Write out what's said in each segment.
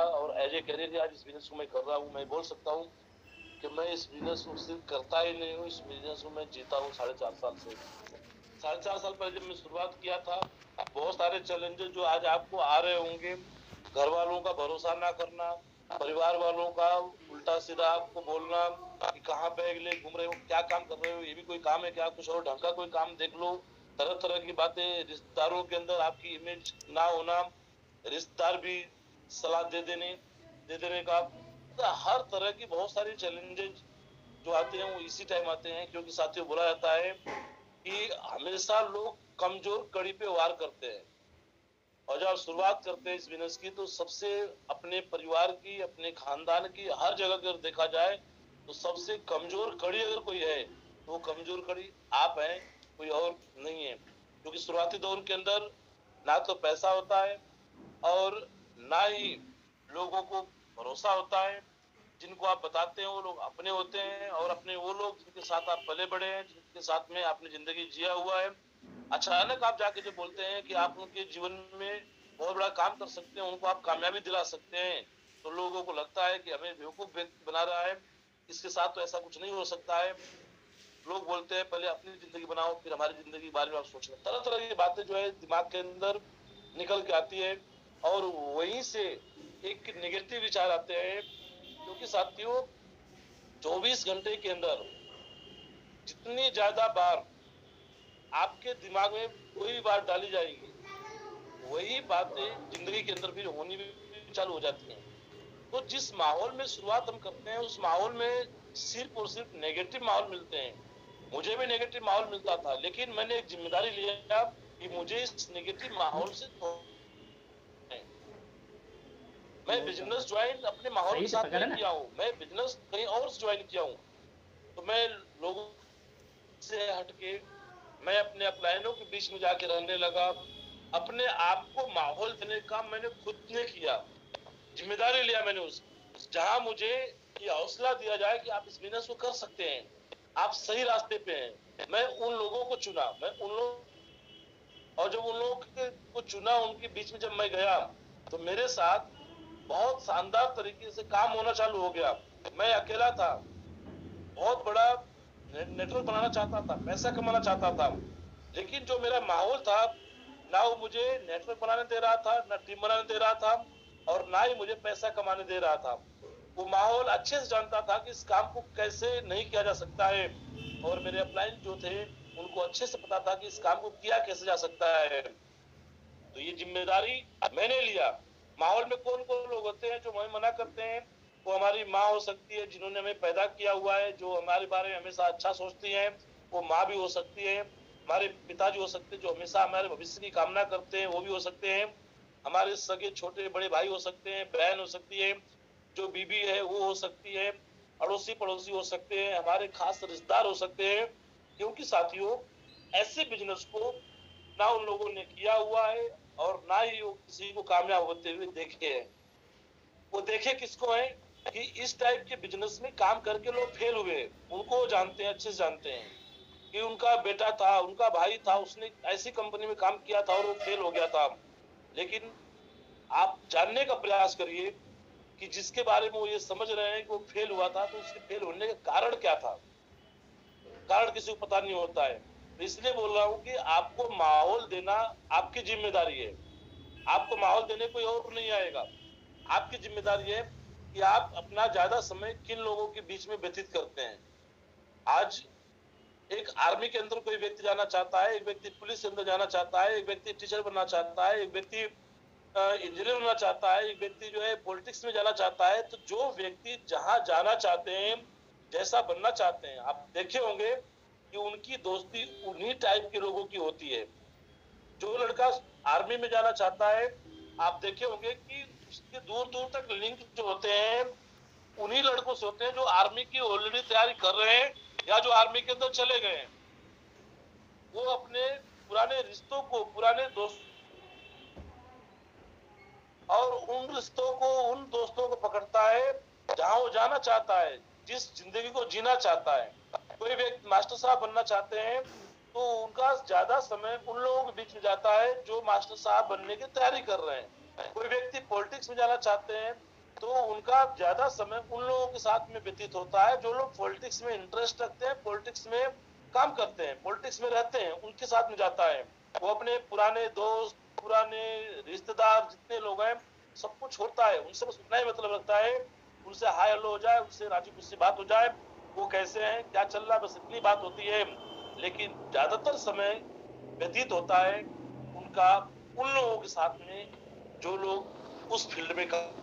और as a career आज इस बिजनेस को मैं कर रहा हूँ। मैं बोल सकता हूँ कि मैं इस बिजनेस को सिर्फ करता ही नहीं हूँ, इस बिजनेस को मैं जीता हूँ 4.5 साल से। 4.5 साल पहले जब मैं शुरुआत किया था, बहुत सारे चैलेंजेस जो आज आपको आ रहे होंगे, घर वालों का भरोसा ना करना, परिवार वालों का उल्टा सीधा आपको बोलना कि कहाँ बैग ले घूम रहे हो, क्या काम कर रहे हो, ये भी कोई काम है क्या, कुछ और ढंग का कोई काम देख लो, तरह तरह की बातें, रिश्तेदारों के अंदर आपकी इमेज ना होना, रिश्तेदार भी सलाह दे देने का, तो हर तरह की बहुत सारी चैलेंजेस जो आते हैं वो इसी टाइम आते हैं। क्योंकि साथियों बोला जाता है कि हमेशा लोग कमजोर कड़ी पे वार करते हैं, और जब आप शुरुआत करते हैं इस बिजनेस की तो सबसे अपने परिवार की, अपने खानदान की, हर जगह अगर देखा जाए तो सबसे कमजोर कड़ी अगर कोई है तो वो कमजोर कड़ी आप हैं, कोई और नहीं है। क्योंकि शुरुआती दौर के अंदर ना तो पैसा होता है और ना ही लोगों को भरोसा होता है। जिनको आप बताते हैं वो लोग अपने होते हैं, और अपने वो लोग जिनके साथ आप पले बड़े हैं, जिनके साथ में आपने जिंदगी जिया हुआ है, अचानक आप जाके जो बोलते हैं कि आप उनके जीवन में बहुत बड़ा काम कर सकते हैं, उनको आप कामयाबी दिला सकते हैं, तो लोगों को लगता है कि हमें बेवकूफ व्यक्ति बना रहा है, इसके साथ तो ऐसा कुछ नहीं हो सकता है। लोग बोलते हैं पहले अपनी जिंदगी बनाओ फिर हमारी जिंदगी के बारे में आप सोचना, तरह तरह की बातें जो है दिमाग के अंदर निकल के आती है, और वहीं से एक नेगेटिव विचार आते हैं। क्योंकि साथियों 24 घंटे के अंदर जितनी ज्यादा बार आपके दिमाग में कोई बात डाली जाएगी, वही बातें जिंदगी के अंदर फिर होनी भी चालू हो जाती हैं। तो जिस माहौल में शुरुआत हम करते हैं उस माहौल में सिर्फ और सिर्फ नेगेटिव माहौल मिलते हैं। मुझे भी नेगेटिव माहौल मिलता था, लेकिन मैंने एक जिम्मेदारी लिया कि मुझे इस नेगेटिव माहौल से मैं बिजनेस ज्वाइन अपने माहौल के साथ नहीं किया हूँ, मैं बिजनेस कहीं और से ज्वाइन किया हूँ। तो मैं लोगों से हटके मैं अपने अपलाइनों के बीच में जाके रहने लगा। अपने आप को माहौल देने का मैंने खुद ने किया, जिम्मेदारी लिया मैंने उस जहां मुझे ये हौसला दिया जाए कि आप इस बिजनेस को कर सकते हैं, आप सही रास्ते पे हैं। मैं उन लोगों को चुना, मैं उन लोग, और जब उन लोगों को चुना उनके बीच में जब मैं गया तो मेरे साथ बहुत शानदार तरीके से काम होना चालू हो गया। मैं अकेला था, बहुत बड़ा नेटवर्क बनाना चाहता था, पैसा कमाना चाहता था, लेकिन जो मेरा माहौल था ना वो मुझे नेटवर्क बनाने दे रहा था, ना टीम बनाने दे रहा था, और ना ही मुझे पैसा कमाने दे रहा था। वो माहौल अच्छे से जानता था कि इस काम को कैसे नहीं किया जा सकता है, और मेरे अपलाइन जो थे उनको अच्छे से पता था कि इस काम को किया कैसे जा सकता है। तो ये जिम्मेदारी मैंने लिया। माहौल में कौन कौन लोग होते हैं जो हमें मना करते हैं? वो हमारी माँ हो सकती है जिन्होंने हमें पैदा किया हुआ है, जो हमारे बारे में हमेशा अच्छा सोचती है, वो माँ भी हो सकती है। हमारे पिताजी हो सकते हैं जो हमेशा हमारे भविष्य की कामना करते हैं, वो भी हो सकते हैं। हमारे सगे छोटे बड़े भाई हो सकते हैं, बहन हो सकती है, जो बीबी है वो हो सकती है, अड़ोसी पड़ोसी हो सकते हैं, हमारे खास रिश्तेदार हो सकते हैं। क्योंकि साथियों ऐसे बिजनेस को ना उन लोगों ने किया हुआ है और ना ही वो किसी को कामयाब होते हुए देखे हैं। वो देखे किसको है कि इस टाइप के बिजनेस में काम करके लोग फेल हुए, उनको जानते हैं, अच्छे से जानते हैं कि उनका बेटा था, उनका भाई था, उसने ऐसी कंपनी में काम किया था और वो फेल हो गया था। लेकिन आप जानने का प्रयास करिए कि जिसके बारे में वो ये समझ रहे हैं कि वो फेल हुआ था, तो उसके फेल होने का कारण क्या था, कारण किसी को पता नहीं होता है। तो इसलिए बोल रहा हूँ कि आपको माहौल देना आपकी जिम्मेदारी है, आपको माहौल देने कोई और नहीं आएगा। आपकी जिम्मेदारी है कि आप अपना ज्यादा समय किन लोगों के बीच में व्यतीत करते हैं। आज एक आर्मी के अंदर कोई व्यक्ति जाना चाहता है, एक व्यक्ति पुलिस के अंदर जाना चाहता है, एक व्यक्ति टीचर बनना चाहता है, एक व्यक्ति इंजीनियर बनना चाहता है, एक व्यक्ति जो है पॉलिटिक्स में जाना चाहता है। तो जो व्यक्ति जहां जाना चाहते हैं, जैसा बनना चाहते हैं, आप देखे होंगे कि उनकी दोस्ती उन्हीं टाइप के लोगों की होती है। जो लड़का आर्मी में जाना चाहता है, आप देखे होंगे कि उसके दूर दूर तक लिंक जो होते हैं उन्हीं लड़कों से होते हैं जो आर्मी की ऑलरेडी तैयारी कर रहे हैं या जो आर्मी के अंदर चले गए हैं। वो अपने पुराने रिश्तों को, पुराने दोस्त, और उन रिश्तों को, उन दोस्तों को पकड़ता है जहां वो जाना चाहता है, जिस जिंदगी को जीना चाहता है। कोई व्यक्ति मास्टर साहब बनना चाहते हैं तो उनका ज्यादा समय उन लोगों के बीच में जाता है जो मास्टर साहब बनने की तैयारी कर रहे हैं। कोई व्यक्ति पॉलिटिक्स में जाना चाहते हैं तो उनका ज्यादा समय उन लोगों के साथ में व्यतीत होता है जो लोग पॉलिटिक्स में इंटरेस्ट रखते हैं, पॉलिटिक्स में काम करते हैं, पॉलिटिक्स में रहते हैं, उनके साथ में जाता है। वो अपने पुराने दोस्त, पुराने रिश्तेदार जितने लोग हैं सबको छोड़ता है, उनसे बस उतना ही मतलब रखता है, उनसे हाय हेलो हो जाए, उनसे राजी खुशी बात हो जाए, वो कैसे हैं, क्या चल रहा है, बस इतनी बात होती है। लेकिन ज्यादातर समय व्यतीत होता है उनका उन लोगों के साथ में जो लोग उस फील्ड में काम।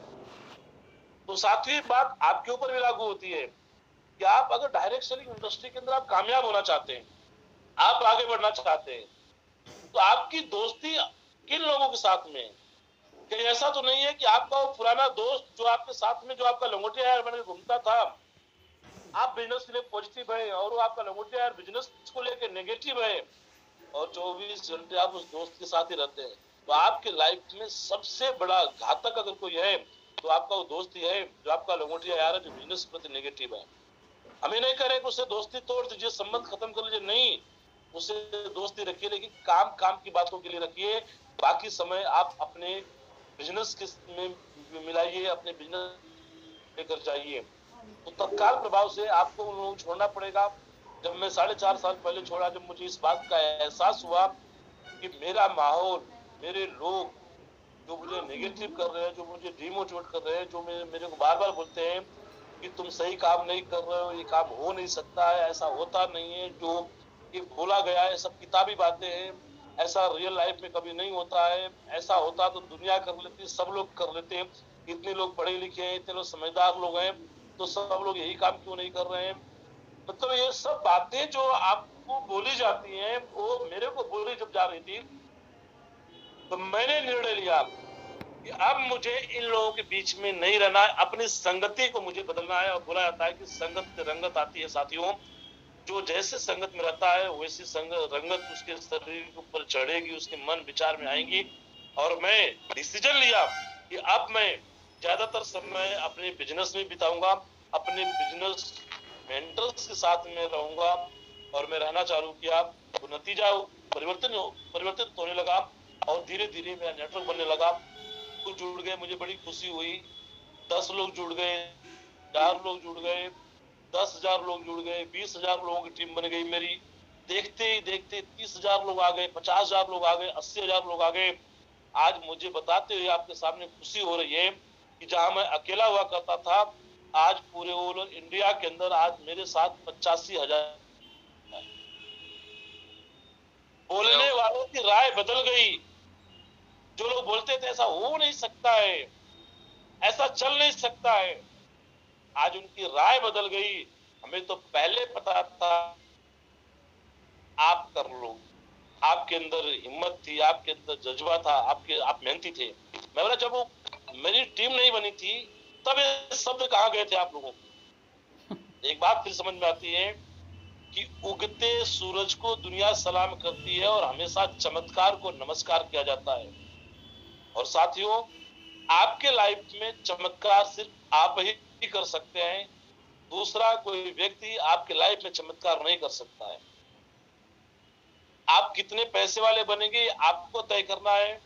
तो सातवीं बात आपके ऊपर भी लागू होती है कि आप अगर डायरेक्ट सेलिंग इंडस्ट्री के अंदर आप कामयाब होना चाहते हैं, आप आगे बढ़ना चाहते हैं, तो आपकी दोस्ती किन लोगों के साथ में है? कहीं ऐसा तो नहीं है कि आपका वो पुराना दोस्त जो आपके साथ में जो आपका लंगोटिया यार बन के घूमता था, आप बिजनेस के लिए पॉजिटिव है और वो आपका लंगोटिया यार बिजनेस को लेकर नेगेटिव है और 24 घंटे आप उस दोस्त के साथ ही रहते हैं, तो आपके लाइफ में सबसे बड़ा घातक अगर कोई है तो आपका वो दोस्त ही है जो आपका लंगोटिया यार है, जो बिजनेस के प्रति नेगेटिव है। हमें नहीं कह रहे कि उससे दोस्ती तोड़ दीजिए, संबंध खत्म कर लीजिए, नहीं, उससे दोस्ती रखिए, लेकिन काम काम की बातों के लिए रखिए, बाकी समय आप अपने बिजनेस के में मिलाइए, अपने बिजनेस लेकर जाइए। तो तत्काल प्रभाव से आपको उन लोगों को छोड़ना पड़ेगा। जब मैं 4.5 साल पहले छोड़ा, जब मुझे इस बात का एहसास हुआ कि मेरा माहौल, मेरे लोग जो मुझे नेगेटिव कर रहे हैं, जो मुझे डिमोटिवेट कर रहे हैं, जो मेरे को बार बार बोलते हैं कि तुम सही काम नहीं कर रहे हो, ये काम हो नहीं सकता है, ऐसा होता नहीं है, जो ये बोला गया है सब किताबी बातें हैं, ऐसा रियल लाइफ में कभी नहीं होता है, ऐसा होता तो दुनिया कर लेती, सब लोग कर लेते हैं, इतने लोग पढ़े लिखे हैं, इतने लोग समझदार लोग हैं, तो सब लोग यही काम क्यों नहीं कर रहे हैं। मतलब ये सब बातें जो आपको बोली जाती हैं वो मेरे को बोली जब जा रही थी, तो मैंने निर्णय लिया कि अब मुझे इन लोगों के बीच में नहीं रहना है, अपनी संगति को मुझे बदलना है। और बोला जाता है कि संगत से रंगत आती है साथियों, जो जैसे संगत में रहता है वैसी रंगत उसके शरीर के ऊपर चढ़ेगी, उसके मन विचार में आएंगी। और मैं डिसीजन लिया कि अब मैं ज्यादातर समय अपने बिजनेस में बिताऊंगा, अपने बिजनेस मेंटर्स के साथ में रहूंगा, और मैं रहना चालू किया, तो नतीजा परिवर्तित होने लगा और धीरे धीरे मेरा नेटवर्क बनने लगा। कुछ जुड़ गए, मुझे बड़ी खुशी हुई, 10 लोग जुड़ गए, 4 लोग जुड़ गए, 10,000 लोग जुड़ गए, 20,000 लोगों की टीम बन गई मेरी। देखते ही देखते 30,000 लोग आ गए, 50,000 लोग आ गए, 80,000 लोग आ गए। आज मुझे बताते हुए आपके सामने खुशी हो रही है कि जहां मैं अकेला हुआ करता था, आज पूरे ओवर इंडिया के अंदर आज मेरे साथ 85,000। बोलने वालों की राय बदल गई, जो लोग बोलते थे ऐसा हो नहीं सकता है, ऐसा चल नहीं सकता है, आज उनकी राय बदल गई। हमें तो पहले पता था आप कर लो, आपके अंदर हिम्मत थी, आपके अंदर जज्बा था, आप मेहनती थे। मैं बोला जब वो मेरी टीम नहीं बनी थी तब ये शब्द कहाँ गए थे आप लोगों को। एक बात फिर समझ में आती है कि उगते सूरज को दुनिया सलाम करती है और हमेशा चमत्कार को नमस्कार किया जाता है। और साथियों, आपके लाइफ में चमत्कार सिर्फ आप ही कर सकते हैं, दूसरा कोई व्यक्ति आपके लाइफ में चमत्कार नहीं कर सकता है। आप कितने पैसे वाले बनेंगे आपको तय करना है,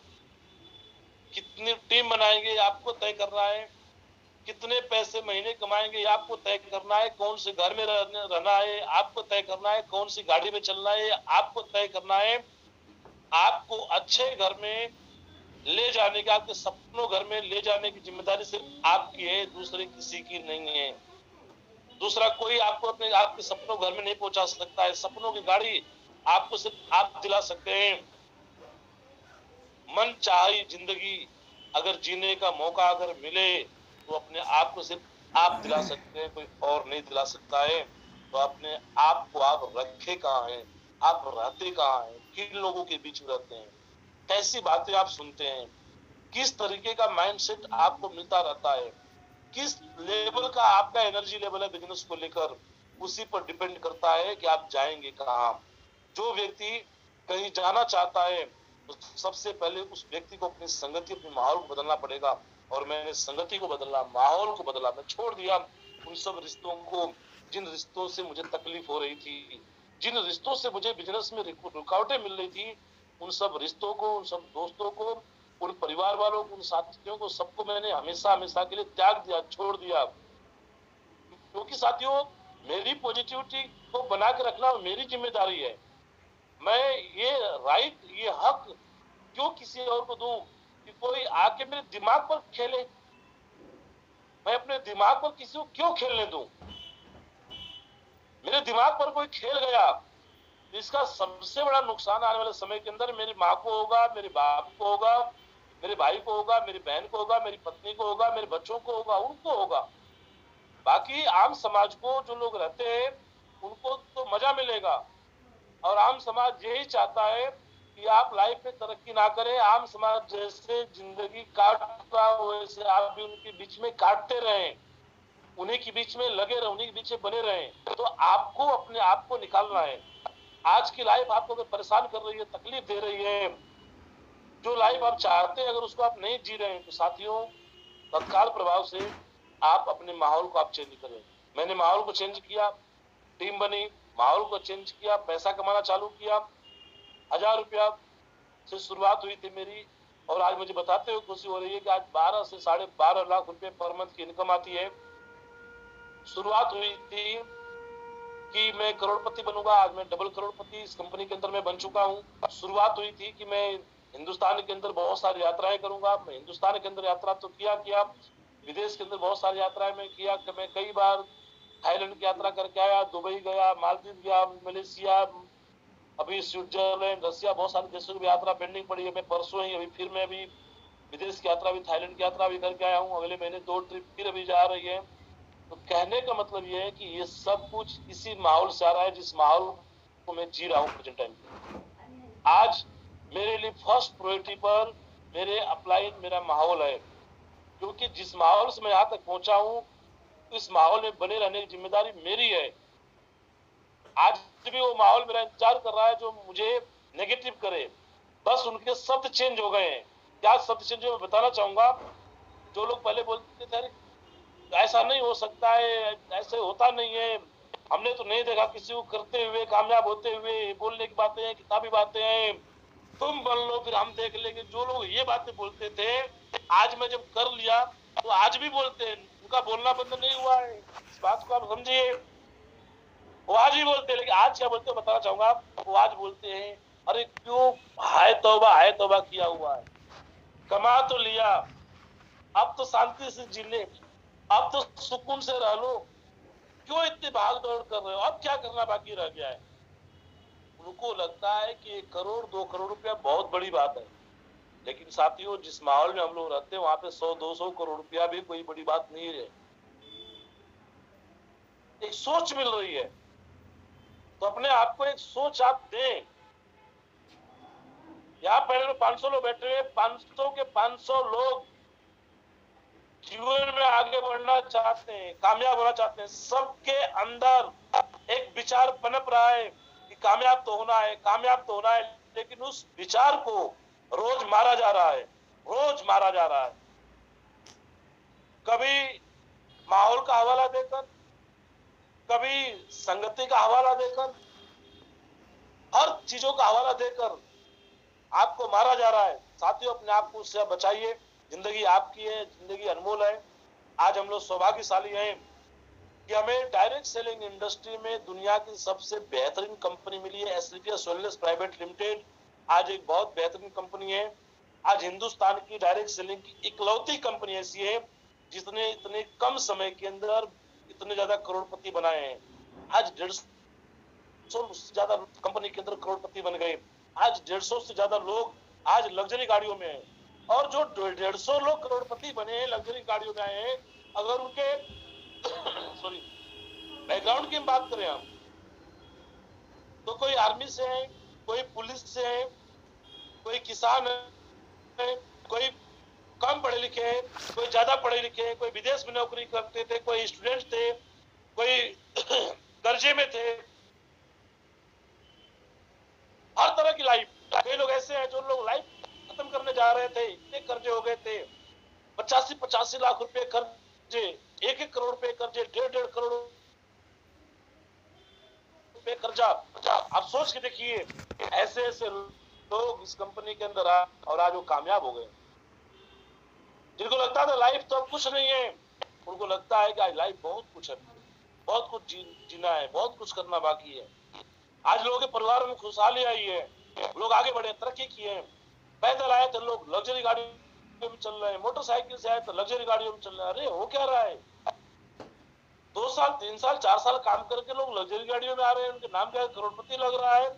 कितनी टीम बनाएंगे आपको तय करना है, कितने पैसे महीने कमाएंगे आपको तय करना है, कौन से घर में रहना है आपको तय करना है, कौन सी गाड़ी में चलना है आपको तय करना है। आपको अच्छे घर में ले जाने की, आपके सपनों घर में ले जाने की जिम्मेदारी सिर्फ आपकी है, दूसरे किसी की नहीं है। दूसरा कोई आपको अपने आपके सपनों घर में नहीं पहुंचा सकता है। सपनों की गाड़ी आपको सिर्फ आप दिला सकते हैं। मन चाही जिंदगी अगर जीने का मौका अगर मिले तो अपने आप को सिर्फ आप दिला सकते हैं, कोई और नहीं दिला सकता है। तो अपने आप को आप रखे कहाँ हैं, आप रहते कहाँ हैं, किन लोगों के बीच में रहते हैं, कैसी बातें आप सुनते हैं, किस तरीके का माइंडसेट आपको मिलता रहता है, किस लेवल का आपका एनर्जी लेवल है बिजनेस को लेकर, उसी पर डिपेंड करता है कि आप जाएंगे कहाँ। जो व्यक्ति कहीं जाना चाहता है तो सबसे पहले उस व्यक्ति को अपनी संगति, अपने माहौल को बदलना पड़ेगा। और मैंने संगति को बदला, माहौल को बदला, मैं छोड़ दिया उन सब रिश्तों को जिन रिश्तों से मुझे तकलीफ हो रही थी, जिन रिश्तों से मुझे बिजनेस में रुकावटें मिल रही थी, उन सब रिश्तों को, उन सब दोस्तों को, उन परिवार वालों को, उन साथियों को, सबको मैंने हमेशा हमेशा के लिए त्याग दिया, छोड़ दिया। क्योंकि साथियों, मेरी पॉजिटिविटी को बना के रखना मेरी जिम्मेदारी है। मैं ये राइट, ये हक क्यों किसी और को दूं कि कोई आके मेरे दिमाग पर खेले? मैं अपने दिमाग पर किसी को क्यों खेलने दूं? मेरे दिमाग पर कोई खेल गया, इसका सबसे बड़ा नुकसान आने वाले समय के अंदर मेरी माँ को होगा, मेरे बाप को होगा, मेरे भाई को होगा, मेरी बहन को होगा, मेरी पत्नी को होगा, मेरे बच्चों को होगा, उनको होगा। बाकी आम समाज को जो लोग रहते हैं उनको तो मजा मिलेगा। और आम समाज यही चाहता है कि आप लाइफ में तरक्की ना करें, आम समाज जैसे जिंदगी काट रहा हो वैसे आप भी उनके बीच में काटते रहें, उन्हीं के बीच में लगे रहे, उन्हीं के बीच में बने रहें। तो आपको अपने आप को निकालना है। आज की लाइफ आपको अगर परेशान कर रही है, तकलीफ दे रही है, जो लाइफ आप चाहते हैं अगर उसको आप नहीं जी रहे हैं, तो साथियों तत्काल प्रभाव से आप अपने माहौल को आप चेंज करें। मैंने माहौल को चेंज किया, टीम बनी, माहौल को चेंज किया, पैसा कमाना चालू किया। 1000 रुपया से शुरुआत हुई थी मेरी, और आज मुझे बताते हुए खुशी हो रही है कि आज 12 से 12.5 लाख रुपए पर मंथ की इनकम आती है। शुरुआत हुई थी कि मैं करोड़पति बनूंगा, आज मैं डबल करोड़पति इस कंपनी के अंदर मैं बन चुका हूँ। शुरुआत हुई थी कि मैं हिंदुस्तान के अंदर बहुत सारी यात्राएं करूंगा। मैं हिंदुस्तान के अंदर यात्रा तो किया, विदेश के अंदर बहुत सारी यात्राएं मैं किया। मैं कई बार थाईलैंड की यात्रा करके आया, दुबई गया, मालदीव गया, मलेशिया, अभी स्विट्जरलैंड, रसिया, बहुत सारे देशों की यात्रा पेंडिंग पड़ी है। मैं परसों ही फिर मैं अभी विदेश की यात्रा भी, थाईलैंड की यात्रा भी करके आया हूँ। अगले महीने 2 ट्रिप फिर अभी जा रही है। तो कहने का मतलब ये है कि ये सब कुछ इसी माहौल से आ रहा है जिस माहौल को मैं जी रहा हूँ प्रेजेंट टाइम। आज मेरे लिए फर्स्ट प्रायोरिटी पर मेरे अपलाइन मेरा माहौल है, क्योंकि जिस माहौल से मैं यहाँ तक पहुंचा हूँ इस माहौल में बने रहने की जिम्मेदारी मेरी है। आज भी वो माहौल मेरा इंतजार कर रहा है जो मुझे नेगेटिव करे, बस उनके शब्द चेंज हो गए हैं। क्या शब्द चेंज मैं बताना चाहूंगा। जो लोग पहले बोलते थे ऐसा नहीं हो सकता है, ऐसे होता नहीं है, हमने तो नहीं देखा किसी को करते हुए, कामयाब होते हुए, बोलने की बातें हैं, किताबी बातें हैं, तुम बन लो फिर हम देख लेंगे। जो लोग ये बातें बोलते थे आज मैं जब कर लिया तो आज भी बोलते हैं, उनका बोलना बंद नहीं हुआ है। इस बात को आप समझिए, वो आज भी बोलते हैं। लेकिन आज क्या बोलते हैं बताना चाहूंगा। वो आज बोलते हैं अरे क्यों, हाय तौबा किया हुआ है, कमा तो लिया, अब तो शांति से जी ले, अब तो सुकून से रह लो, क्यों इतनी भाग दौड़ कर रहे हो, अब क्या करना बाकी रह गया है। उनको लगता है कि 1 करोड़ 2 करोड़ रुपया बहुत बड़ी बात है। लेकिन साथियों जिस माहौल में हम लोग रहते हैं वहां पे 100-200 करोड़ रुपया भी कोई बड़ी बात नहीं है। एक सोच मिल रही है, तो अपने आप को एक सोच आप दें। यहाँ पहले 500 लोग बैठे हुए, 500 के 500 लोग जीवन में आगे बढ़ना चाहते हैं, कामयाब होना चाहते हैं। सबके अंदर एक विचार पनप रहा है कि कामयाब तो होना है, कामयाब तो होना है, लेकिन उस विचार को रोज मारा जा रहा है, रोज मारा जा रहा है। कभी माहौल का हवाला देकर, कभी संगति का हवाला देकर, हर चीजों का हवाला देकर आपको मारा जा रहा है। साथियों अपने आप को उससे बचाइए। जिंदगी आपकी है, जिंदगी अनमोल है। आज हम लोग सौभाग्यशाली हैं कि हमें डायरेक्ट सेलिंग इंडस्ट्री में दुनिया की सबसे बेहतरीन कंपनी मिली है, एसलीटीएस वेलनेस प्राइवेट लिमिटेड। आज एक बहुत बेहतरीन कंपनी है। आज हिंदुस्तान की डायरेक्ट सेलिंग की इकलौती कंपनी ऐसी है जिसने इतने कम समय के अंदर इतने ज्यादा करोड़पति बनाए हैं। आज 150 से ज्यादा कंपनी के अंदर करोड़पति बन गए। आज 150 से ज्यादा लोग आज लग्जरी गाड़ियों में हैं, और जो 150 लोग करोड़पति बने हैं, लग्जरी गाड़ियों में आए हैं, अगर उनके सॉरी बैकग्राउंड की बात करें हम, तो कोई आर्मी से है, कोई पुलिस से है, कोई किसान है, कोई कम पढ़े लिखे हैं, कोई ज्यादा पढ़े लिखे हैं, कोई विदेश में नौकरी करते थे, कोई स्टूडेंट थे, कोई कर्जे में थे। हर तरह की लाइफ। कई लोग ऐसे हैं जो लोग लाइफ खत्म करने जा रहे थे, इतने कर्जे हो गए थे, 85-85 लाख रुपए कर्जे, 1-1 करोड़ रुपए कर्जे, 1.5 करोड़ रुपए कर्जा। आप सोच के देखिए, ऐसे ऐसे लोग इस कंपनी के अंदर आए और आज वो कामयाब हो गए। जिनको लगता था लाइफ तो अब कुछ नहीं है, उनको लगता है कि आज लाइफ बहुत कुछ है, बहुत कुछ जीना है, बहुत कुछ करना बाकी है। आज लोगों के परिवार में खुशहाली आई है, लोग आगे बढ़े, तरक्की किए। पैदल आए तो लोग लग्जरी गाड़ियों में चल रहे हैं, मोटरसाइकिल से आए तो लग्जरी गाड़ियों में चल रहे हैं। अरे हो क्या रहा है? 2 साल 3 साल 4 साल काम करके लोग लग्जरी गाड़ियों में आ रहे हैं, उनके नाम क्या करोड़पति लग रहा है।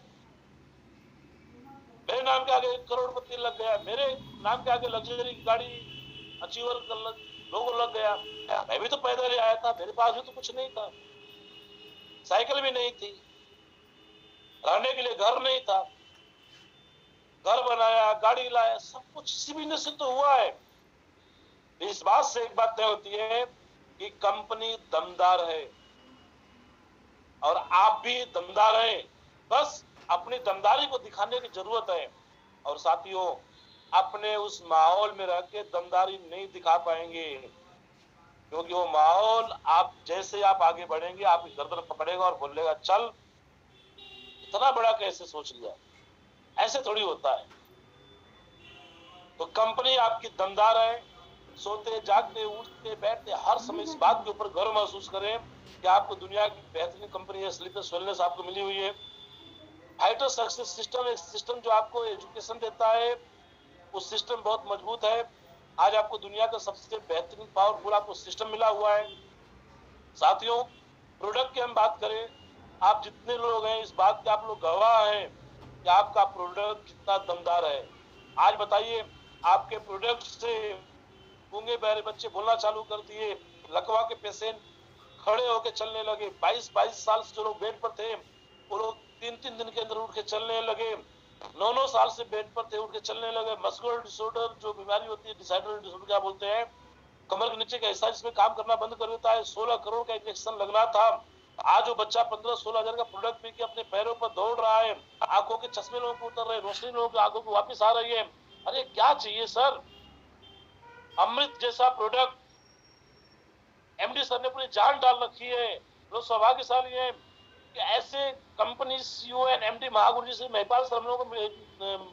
मेरे नाम के आगे करोड़पति लग गया, मेरे नाम के आगे लग्जरी गाड़ी अचीवर लोगों लग गया। मैं भी तो पैदल ही आया था, मेरे पास भी तो कुछ नहीं था, साइकिल भी नहीं थी, रहने के लिए घर नहीं था, घर बनाया, गाड़ी लाया, सब कुछ इसी बिजनेस से तो हुआ है। इस बात से एक बात तय होती है कि कंपनी दमदार है और आप भी दमदार हैं, बस अपनी दमदारी को दिखाने की जरूरत है। और साथियों, अपने उस माहौल में रह के दमदारी नहीं दिखा पाएंगे, क्योंकि वो माहौल आप जैसे आप आगे बढ़ेंगे आपकी गर्दन पकड़ेगा और बोलेगा चल, इतना बड़ा कैसे सोच लिया। ऐसे थोड़ी होता है। तो कंपनी आपकी दमदार है। सोते जागते उठते बैठते हर समय इस बात के ऊपर गर्व महसूस करें कि आपको दुनिया की बेहतरीन कंपनी है स्लीपर्स वेलनेस आपको मिली हुई है। फाइटर सक्सेस सिस्टम एक सिस्टम जो आपको एजुकेशन देता है, वो सिस्टम बहुत मजबूत है। आज आपको दुनिया का सबसे बेहतरीन पावरफुल आपको सिस्टम मिला हुआ है। साथियों, प्रोडक्ट की हम बात करें, आप जितने लोग हैं इस बात के आप लोग गवाह हैं कि आपका प्रोडक्ट कितना दमदार है। आज बताइए, आपके प्रोडक्ट से गूंगे बहरे बच्चे बोलना चालू कर दिए, लकवा के पेशेंट खड़े होकर चलने लगे, 22-22 साल से जो लोग बेड पर थे वो लोग 3-3 दिन के अंदर उठ के चलने लगे, 9-9 साल से बेड पर थे उठ के चलने लगे। मस्कुलर डिसऑर्डर जो बीमारी होती है, डिसाइडल डिसऑर्डर क्या बोलते हैं, कमर के नीचे का हिस्सा जिसमें काम करना बंद कर देता है, 16 करोड़ का इंजेक्शन लगना था। आज वो बच्चा 15-16 हजार का प्रोडक्ट पी के अपने पैरों पर दौड़ रहा है, आंखों के चश्मे लोगों को उतर रहे, रोशनी लोगों की आंखों को वापस आ रही है। अरे क्या चाहिए सर? अमृत जैसा प्रोडक्ट एमडी सर ने पूरी जान डाल रखी है। लोग सौभाग्यशाली हैं कि ऐसे company CEO and MD Mahaguru जी से महिपाल सर को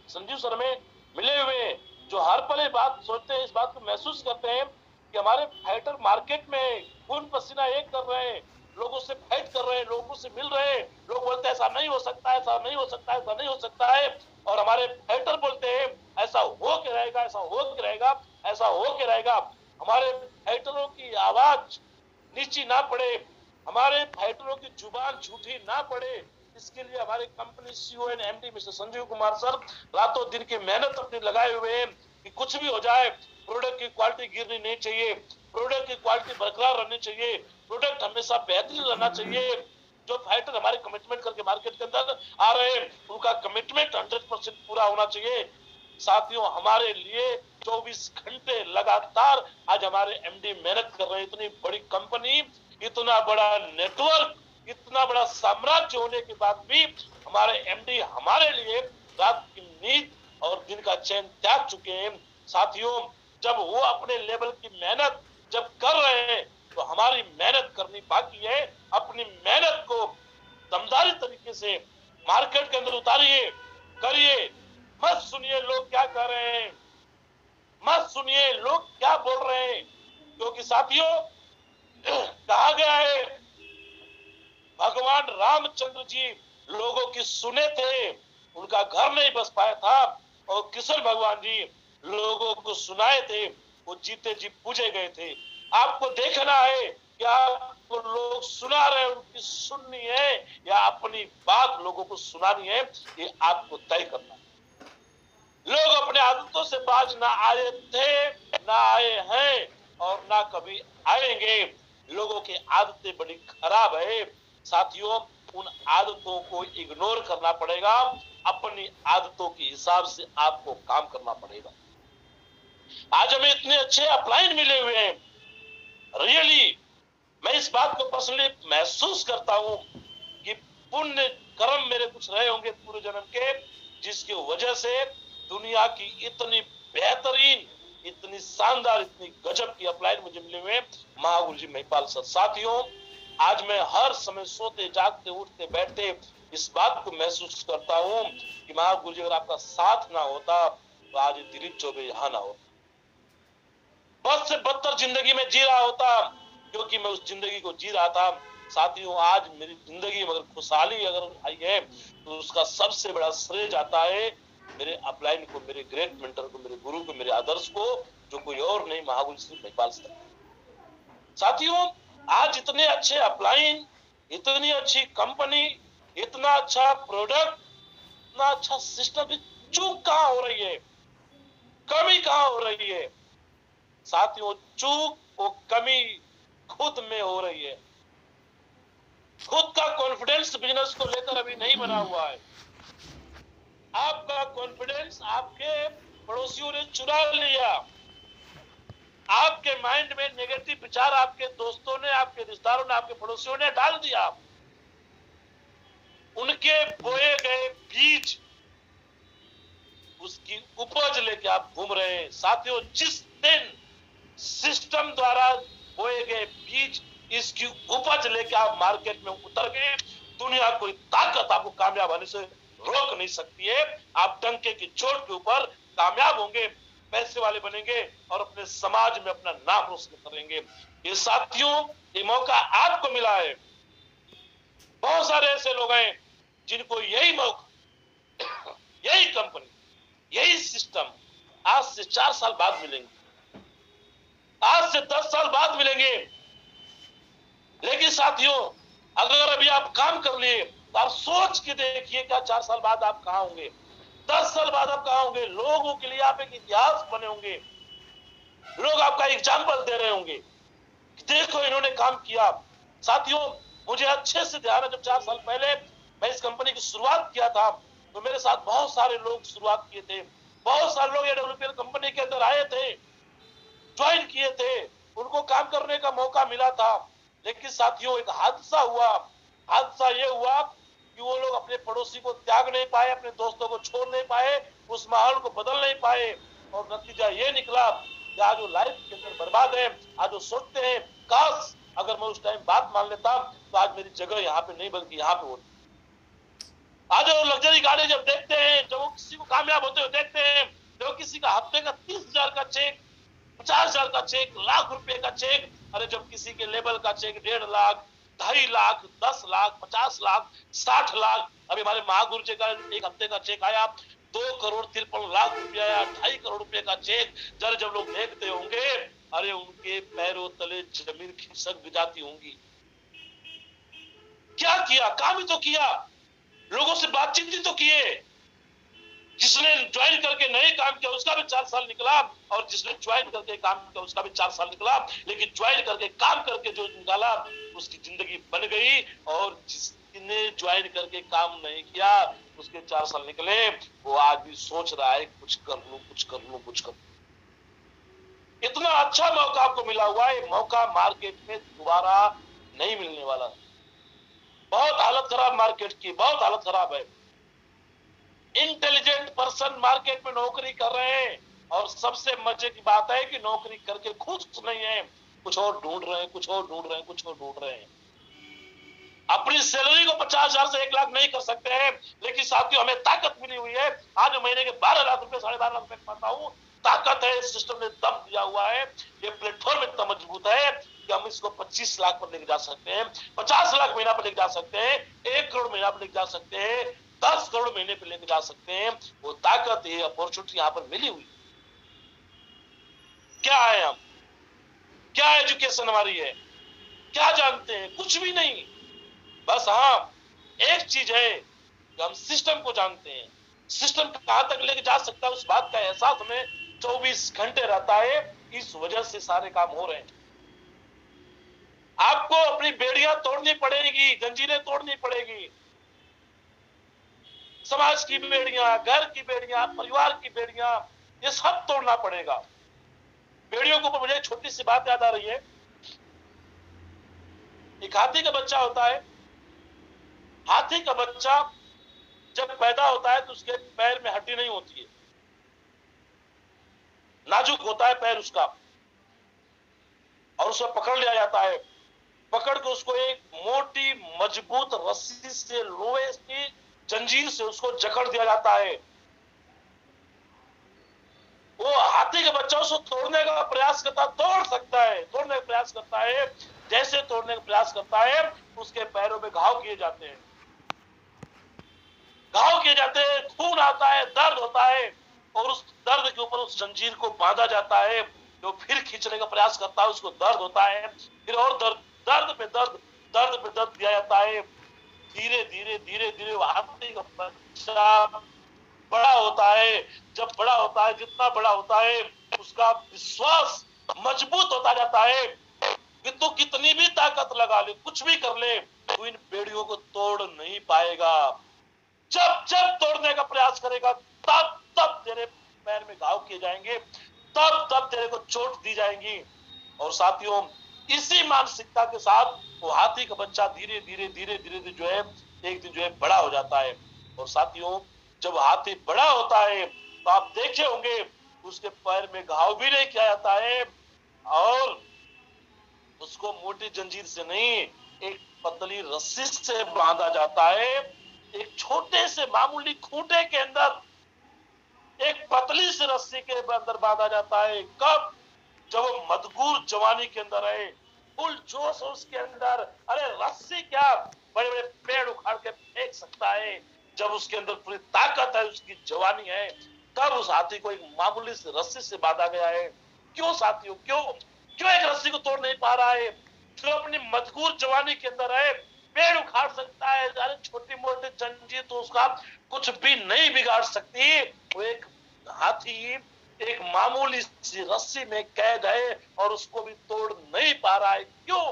संजीव सर में मिले हुए, जो हर पल बात सोचते हैं, इस बात को महसूस करते हैं कि हमारे फाइटर मार्केट में खून पसीना एक कर रहे हैं, लोगों से फाइट कर रहे हैं, लोगों से मिल रहे हैं। लोग बोलते हैं ऐसा नहीं हो सकता, ऐसा नहीं हो सकता, ऐसा नहीं हो सकता है, और हमारे फाइटर बोलते हैं ऐसा हो के रहेगा, ऐसा हो के रहेगा, ऐसा हो के रहेगा। हमारे फाइटरों की आवाज नीची ना पड़े, हमारे फाइटरों की जुबान झूठी ना पड़े, इसके लिए हमारे company CEO and MD mister Sanjeev Kumar sir रातों दिन की मेहनत अपनी लगाए हुए हैं कि कुछ भी हो जाए प्रोडक्ट की क्वालिटी गिरनी नहीं चाहिए, प्रोडक्ट की क्वालिटी बरकरार रहनी चाहिए, प्रोडक्ट हमेशा बेहतरीन रहना चाहिए। जो फाइटर हमारे कमिटमेंट करके मार्केट के अंदर आ रहे हैं उनका कमिटमेंट 100% पूरा होना चाहिए। साथियों, हमारे लिए 24 घंटे लगातार आज हमारे एमडी मेहनत कर रहे हैं। इतनी बड़ी कंपनी, इतना बड़ा नेटवर्क, इतना बड़ा साम्राज्य होने के बाद भी हमारे एमडी हमारे लिए रात की नींद और दिन का चैन त्याग चुके हैं। साथियों, जब वो अपने लेवल की मेहनत जब कर रहे हैं तो हमारी मेहनत करनी बाकी है। अपनी मेहनत को दमदारी तरीके से मार्केट के अंदर उतारिए, करिए। मत सुनिए लोग क्या कर रहे हैं, मत सुनिए लोग क्या बोल रहे हैं, क्योंकि साथियों कहा गया है भगवान रामचंद्र जी लोगों की सुने थे, उनका घर नहीं बस पाया था, और कृष्ण भगवान जी लोगों को सुनाए थे, वो जीते जी पूजे गए थे। आपको देखना है कि आपको लोग सुना रहे उनकी सुननी है या अपनी बात लोगों को सुनानी है, ये आपको तय करना है। लोग अपने आदतों से बाज ना आए थे, ना आए हैं और ना कभी आएंगे। लोगों की आदतें बड़ी खराब है। साथियों, उन आदतों को इग्नोर करना पड़ेगा, अपनी आदतों के हिसाब से आपको काम करना पड़ेगा। आज हमें इतने अच्छे अपलाइन मिले हुए हैं, रियली मैं इस बात को पर्सनली महसूस करता हूं कि पुण्य कर्म मेरे कुछ रहे होंगे पूरे जन्म के, जिसकी वजह से दुनिया की इतनी बेहतरीन, इतनी शानदार, इतनी गजब की अपलाइन मुझे मिले हुए महागुरु जी महिपाल सर। साथियों, आज मैं हर समय सोते जागते उठते बैठते इस बात को महसूस करता हूं कि महागुरु जी अगर आपका साथ ना होता तो आज दिलीप चौबे यहां ना होता। बद से बदतर जिंदगी में जी रहा होता, क्योंकि मैं उस जिंदगी को जी रहा था। साथियों, आज मेरी जिंदगी में अगर खुशहाली अगर आई है तो उसका सबसे बड़ा श्रेय जाता है मेरे अपलाइन को, मेरे ग्रेट मेंटर को, मेरे गुरु को, मेरे आदर्श को, जो कोई और नहीं, महागुरु श्री महिपाल सर। साथियों, आज इतने अच्छे अपलाइन, इतनी अच्छी कंपनी, इतना अच्छा प्रोडक्ट, इतना अच्छा सिस्टम, चूक कहां हो रही है, कमी कहां हो रही है? साथियों, चूक और कमी खुद में हो रही है। खुद का कॉन्फिडेंस बिजनेस को लेकर अभी नहीं बना हुआ है। आपका कॉन्फिडेंस आपके पड़ोसियों ने चुरा लिया। आपके माइंड में नेगेटिव विचार आपके दोस्तों ने, आपके रिश्तेदारों ने, आपके पड़ोसियों ने डाल दिया। उनके बोए गए बीज, उसकी उपज लेके आप घूम रहे हैं। साथियों, जिस दिन सिस्टम द्वारा बोए गए बीज, इसकी उपज लेके आप मार्केट में उतर गए, दुनिया कोई ताकत आपको कामयाब होने से रोक नहीं सकती है। आप डंके की चोट के ऊपर कामयाब होंगे, पैसे वाले बनेंगे और अपने समाज में अपना नाम रोशन करेंगे। ये साथियों, ये मौका आपको मिला है। बहुत सारे ऐसे लोग हैं जिनको यही मौका, यही कंपनी, यही सिस्टम आज से 4 साल बाद मिलेंगे, आज से 10 साल बाद मिलेंगे। लेकिन साथियों, अगर अभी आप काम कर लिए तो आप सोच के देखिए क्या 4 साल बाद आप कहां होंगे, 10 साल बाद आप कहां होंगे। लोगों के लिए आप एक इतिहास बने होंगे, लोग आपका एग्जाम्पल दे रहे होंगे, देखो इन्होंने काम किया। साथियों, मुझे अच्छे से ध्यान है, जब 4 साल पहले मैं इस कंपनी की शुरुआत किया था तो मेरे साथ बहुत सारे लोग शुरुआत किए थे। बहुत सारे लोग एडब्ल्यूपीएल कंपनी के अंदर आए थे, ज्वाइन किए थे, उनको काम करने का मौका मिला था। लेकिन साथियों, एक हादसा हुआ। हादसा ये हुआ कि वो लोग अपने पड़ोसी को त्याग नहीं पाए, अपने दोस्तों को छोड़ नहीं पाए, उस माहौल को बदल नहीं पाए, और नतीजा ये निकला कि आज वो लाइफ के अंदर बर्बाद है। आज वो सोचते हैं काश अगर मैं उस टाइम बात मान लेता तो आज मेरी जगह यहाँ पे नहीं बल्कि यहाँ पे होती। आज वो लग्जरी गाड़ी जब देखते हैं, जब वो किसी को कामयाब होते हुए देखते हैं, जब किसी का हफ्ते का 30,000 का चेक, 50,000 का चेक, लाख रुपए का चेक, अरे जब किसी के लेवल का चेक 1.5 लाख, 2.5 लाख, 10 लाख, 50 लाख, 60 लाख, अभी हमारे महागुरु जी का एक हफ्ते का चेक आया 2,53,00,000 रुपया आया, 2.5 करोड़ रुपए का चेक। जब लोग देखते होंगे, अरे उनके पैरों तले जमीन खिसक जाती होंगी। क्या किया? काम ही तो किया, लोगों से बातचीत ही तो किए। जिसने ज्वाइन करके नहीं काम किया उसका भी 4 साल निकला, और जिसने ज्वाइन करके काम किया उसका भी 4 साल निकला। लेकिन ज्वाइन करके काम करके जो निकाला उसकी जिंदगी बन गई, और जिसने ज्वाइन करके काम नहीं किया उसके 4 साल निकले, वो आज भी सोच रहा है कुछ कर लूं, कुछ कर लूं, कुछ कर लूं। इतना अच्छा मौका आपको मिला हुआ है, मौका मार्केट में दोबारा नहीं मिलने वाला। बहुत हालत खराब मार्केट की, बहुत हालत खराब है। इंटेलिजेंट पर्सन मार्केट में नौकरी कर रहे हैं, और सबसे मजे की बात है कि नौकरी करके खुश नहीं है, कुछ और ढूंढ रहे हैं, कुछ और ढूंढ रहे हैं, कुछ और ढूंढ रहे हैं। अपनी सैलरी को 50,000 से 1 लाख नहीं कर सकते हैं, लेकिन साथियों हमें ताकत मिली हुई है। आज महीने के 12 लाख रुपए, 12.5 लाख रुपए कमाता हूं। ताकत है, सिस्टम ने दम दिया हुआ है, ये प्लेटफॉर्म इतना मजबूत है कि हम इसको 25 लाख पर लेके जा सकते हैं, 50 लाख महीना पर लेके जा सकते हैं, 1 करोड़ महीना पर लेके जा सकते हैं, 10 करोड़ महीने पे लेके जा सकते हैं। वो ताकत, ये अपॉर्चुनिटी यहाँ पर मिली हुई। क्या है हम, क्या एजुकेशन हमारी है, क्या जानते हैं? कुछ भी नहीं। बस हाँ, एक चीज है कि हम सिस्टम को जानते हैं। सिस्टम कहां तक लेके जा सकता है उस बात का एहसास हमें 24 घंटे रहता है। इस वजह से सारे काम हो रहे हैं। आपको अपनी बेड़ियां तोड़नी पड़ेगी, जंजीरें तोड़नी पड़ेगी, समाज की बेड़ियां, घर की बेड़ियां, परिवार की बेड़ियां, ये सब तोड़ना पड़ेगा। बेड़ियों के ऊपर मुझे एक छोटी सी बात याद आ रही है। एक हाथी का बच्चा होता है। हाथी का बच्चा जब पैदा होता है तो उसके पैर में हड्डी नहीं होती है, नाजुक होता है पैर उसका, और उसे पकड़ लिया जाता है। पकड़ के उसको एक मोटी मजबूत रस्सी से, लोहे की जंजीर से उसको जकड़ दिया जाता है। वो हाथी के बच्चा उसको तोड़ने का प्रयास करता, तोड़ सकता है, तोड़ने का प्रयास करता है। जैसे तोड़ने का प्रयास करता है उसके पैरों में घाव किए जाते हैं, घाव किए जाते हैं, खून आता है, दर्द होता है, और उस दर्द के ऊपर उस जंजीर को बांधा जाता है। जो फिर खींचने का प्रयास करता है उसको दर्द होता है, फिर और दर्द, दर्द पे दर्द, दर्द पे दर्द दिया जाता है। धीरे धीरे धीरे धीरे वो हाथी का बच्चा बड़ा होता है। जब बड़ा होता है, जितना बड़ा होता है उसका विश्वास मजबूत होता जाता है कि तू कितनी भी ताकत लगा ले, कुछ भी कर ले, तू इन बेड़ियों को तोड़ नहीं पाएगा। जब जब तोड़ने का प्रयास करेगा तब तब तेरे पैर में घाव किए जाएंगे, तब तब तेरे को चोट दी जाएंगी। और साथियों, इसी मानसिकता के साथ वो हाथी का बच्चा धीरे धीरे धीरे धीरे जो है एक दिन जो है बड़ा हो जाता है। और साथियों, जब हाथी बड़ा होता है तो आप देखे होंगे उसके पैर में घाव भी नहीं किया जाता है, और उसको मोटी जंजीर से नहीं, एक पतली रस्सी से बांधा जाता है। एक छोटे से मामूली खूंटे के अंदर एक पतली सी रस्सी के अंदर बांधा जाता है। कब? जब वो मदगूर जवानी के अंदर है, फुल जोश उसके अंदर, अरे रस्सी क्या, बड़े बड़े पेड़ उखाड़ के फेंक सकता है। जब उसके अंदर पूरी ताकत है, उसकी जवानी है, तब उस हाथी को एक मामूली सी रस्सी से बांधा गया है। क्यों साथियों, क्यों क्यों एक रस्सी को तोड़ नहीं पा रहा है? जो अपनी मजबूर जवानी के अंदर है, पेड़ उखाड़ सकता है, अरे छोटी मोटी जंजीर तो उसका कुछ भी नहीं बिगाड़ सकती। वो एक हाथी एक मामूली सी रस्सी में कैद है और उसको भी तोड़ नहीं पा रहा है। क्यों?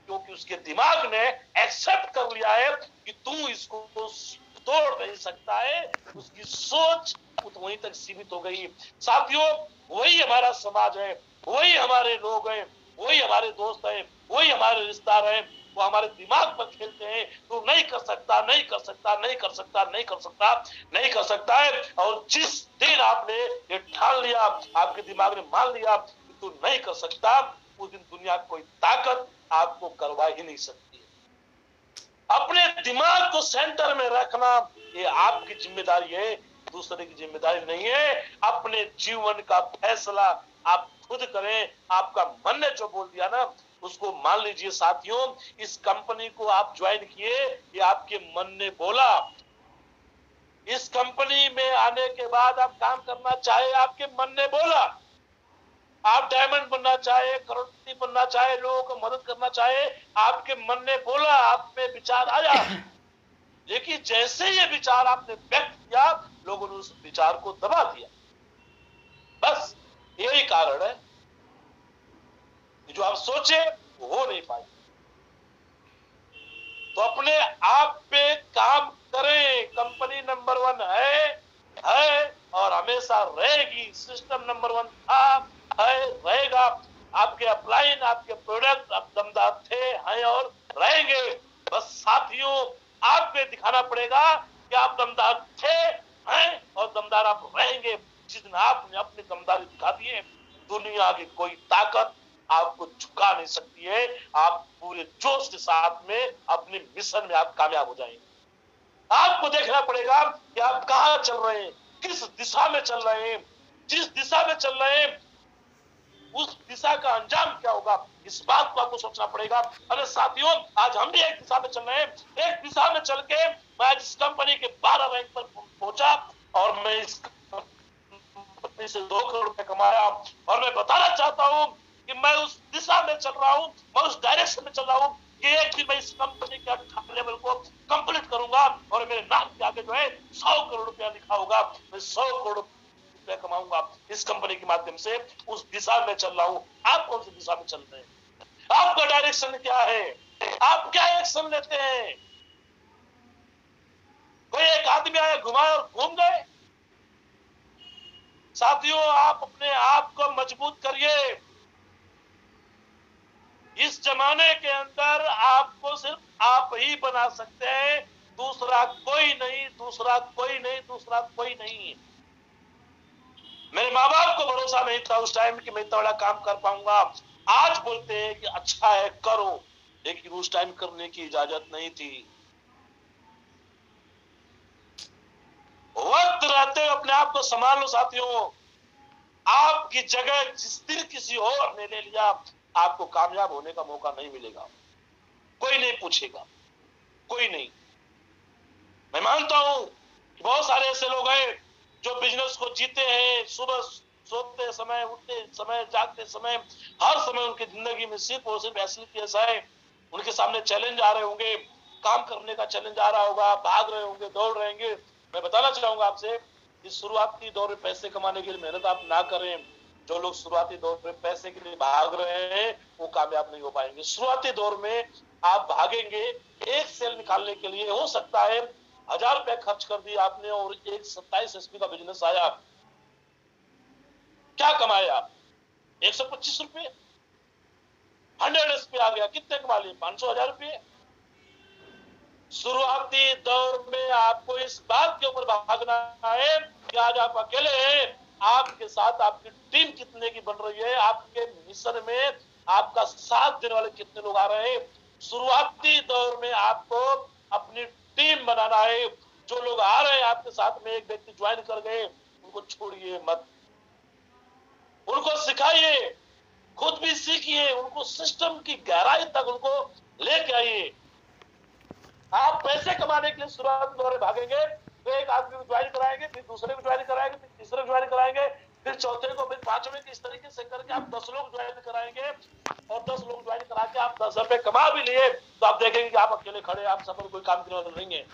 क्योंकि उसके दिमाग ने एक्सेप्ट कर लिया है कि तू इसको तोड़ नहीं सकता है। उसकी सोच वहीं तक सीमित हो गई। साथियों, वही हमारा समाज है, वही हमारे लोग हैं, वही हमारे दोस्त हैं, वही हमारे रिश्तेदार हैं। वो हमारे दिमाग पर खेलते हैं, तू नहीं कर सकता, नहीं कर सकता, नहीं कर सकता, नहीं कर सकता, नहीं कर सकता है। और जिस दिन आपने ये ठान लिया, आपके दिमाग ने मान लिया कि तू नहीं कर सकता, उस दिन दुनिया कोई ताकत आपको करवा ही नहीं सकती। अपने दिमाग को सेंटर में रखना ये आपकी जिम्मेदारी है, दूसरे की जिम्मेदारी नहीं है। अपने जीवन का फैसला आप खुद करें। आपका मन ने जो बोल दिया ना उसको मान लीजिए। साथियों, इस कंपनी को आप ज्वाइन किए, ये आपके मन ने बोला। इस कंपनी में आने के बाद आप काम करना चाहे, आपके मन ने बोला। आप डायमंड बनना चाहे, करोड़पति बनना चाहे, लोगों को मदद करना चाहे, आपके मन ने बोला, आप में विचार आया। लेकिन जैसे ये विचार आपने व्यक्त किया, लोगों ने उस विचार को दबा दिया। बस यही कारण है कि जो आप सोचे वो हो नहीं पाए। तो अपने आप पे काम करें। कंपनी नंबर 1 है और हमेशा रहेगी। सिस्टम नंबर 1 था, है, रहेगा। आपके अपलाइन, आपके प्रोडक्ट आप दमदार थे, हैं और रहेंगे। बस साथियों, आपको दिखाना पड़ेगा कि आप दमदार थे, हैं और दमदार आप रहेंगे। जिस दिन आपने अपनी दमदारी दिखा दी है, दुनिया की कोई ताकत आपको झुका नहीं सकती है। आप पूरे जोश के साथ में अपने मिशन में आप कामयाब हो जाएंगे। आपको देखना पड़ेगा कि आप कहां चल रहे हैं, किस दिशा में चल रहे हैं। जिस दिशा में चल रहे हैं उस दिशा का अंजाम क्या होगा, इस बात को आपको सोचना पड़ेगा। अरे साथियों, आज हम भी एक दिशा में चल रहे हैं। एक दिशा में चल के मैं जिस कंपनी के 12 रैंक पर पहुंचा और मैं इस कंपनी से 2 करोड़ रुपए कमाया, और मैं बताना चाहता हूं कि मैं उस दिशा में चल रहा हूं, मैं उस डायरेक्शन में चल रहा हूं कि एक दिन मैं इस कंपनी के 18 लेवल को कंप्लीट करूंगा और मेरे नाम के आगे जो है 100 करोड़ रुपया लिखा होगा। मैं 100 करोड़ रुपया कमाऊंगा इस कंपनी के माध्यम से। उस दिशा में चल रहा हूं। आप कौन सी दिशा में चल रहे हैं? आपका डायरेक्शन क्या है? आप क्या एक्शन लेते हैं? कोई एक आदमी आया, घुमाए और घूम गए? साथियों, आप अपने आप को मजबूत करिए। इस जमाने के अंदर आपको सिर्फ आप ही बना सकते हैं, दूसरा कोई नहीं, दूसरा कोई नहीं, दूसरा कोई नहीं। मेरे माँ बाप को भरोसा नहीं था उस टाइम कि मैं इतना बड़ा काम कर पाऊंगा। आज बोलते हैं कि अच्छा है करो, लेकिन उस टाइम करने की इजाजत नहीं थी। वक्त रहते अपने आप को संभाल लो साथियों। आपकी जगह जिस दिन किसी और ने ले लिया, आपको कामयाब होने का मौका नहीं मिलेगा। कोई नहीं पूछेगा, कोई नहीं। मैं मानता हूं कि बहुत सारे ऐसे लोग हैं जो बिजनेस को जीते हैं, सुबह सोते समय, उठते समय, जागते समय, हर समय उनकी जिंदगी में सिर्फ और सिर्फ एसलीपीएस है। उनके सामने चैलेंज आ रहे होंगे, काम करने का चैलेंज आ रहा होगा, भाग रहे होंगे, दौड़ रहे होंगे। मैं बताना चाहूंगा आपसे कि शुरुआती दौर में पैसे कमाने के लिए मेहनत आप ना करें। जो लोग शुरुआती दौर में पैसे के लिए भाग रहे हैं वो कामयाब नहीं हो पाएंगे। शुरुआती दौर में आप भागेंगे, एक सेल निकालने के लिए हो सकता है 1000 रुपए खर्च कर दिए आपने और एक 27 एसपी का बिजनेस आया, क्या कमाए आप? 125 रुपए। 100 एसपी आ गया, कितने कमा लिए? 500-1000 रुपए। शुरुआती दौर में आपको इस बात के ऊपर भागना है कि आज आप अकेले हैं, आपके साथ आपकी टीम कितने की बन रही है, आपके मिशन में आपका साथ देने वाले कितने लोग आ रहे हैं। शुरुआती दौर में आपको अपनी टीम बनाना है। जो लोग आ रहे हैं आपके साथ में, एक व्यक्ति ज्वाइन कर गए, उनको छोड़िए मत, उनको सिखाइए, खुद भी सीखिए, उनको सिस्टम की गहराई तक उनको लेके आइए। आप पैसे कमाने के लिए शुरुआत दौरे भागेंगे तो एक आदमी को ज्वाइन कराएंगे, फिर दूसरे को ज्वाइन कराएंगे, फिर तीसरे को ज्वाइन कराएंगे, फिर चौथे को, फिर पांचवें को, इस तरीके से करके आप 10 लोग ज्वाइन कराएंगे और 10 लोग ज्वाइन करा के आप 10 रुपए कमा भी लिए तो आप देखेंगे कि आप अकेले खड़े, आप सफर कोई काम करने वाले नहीं है।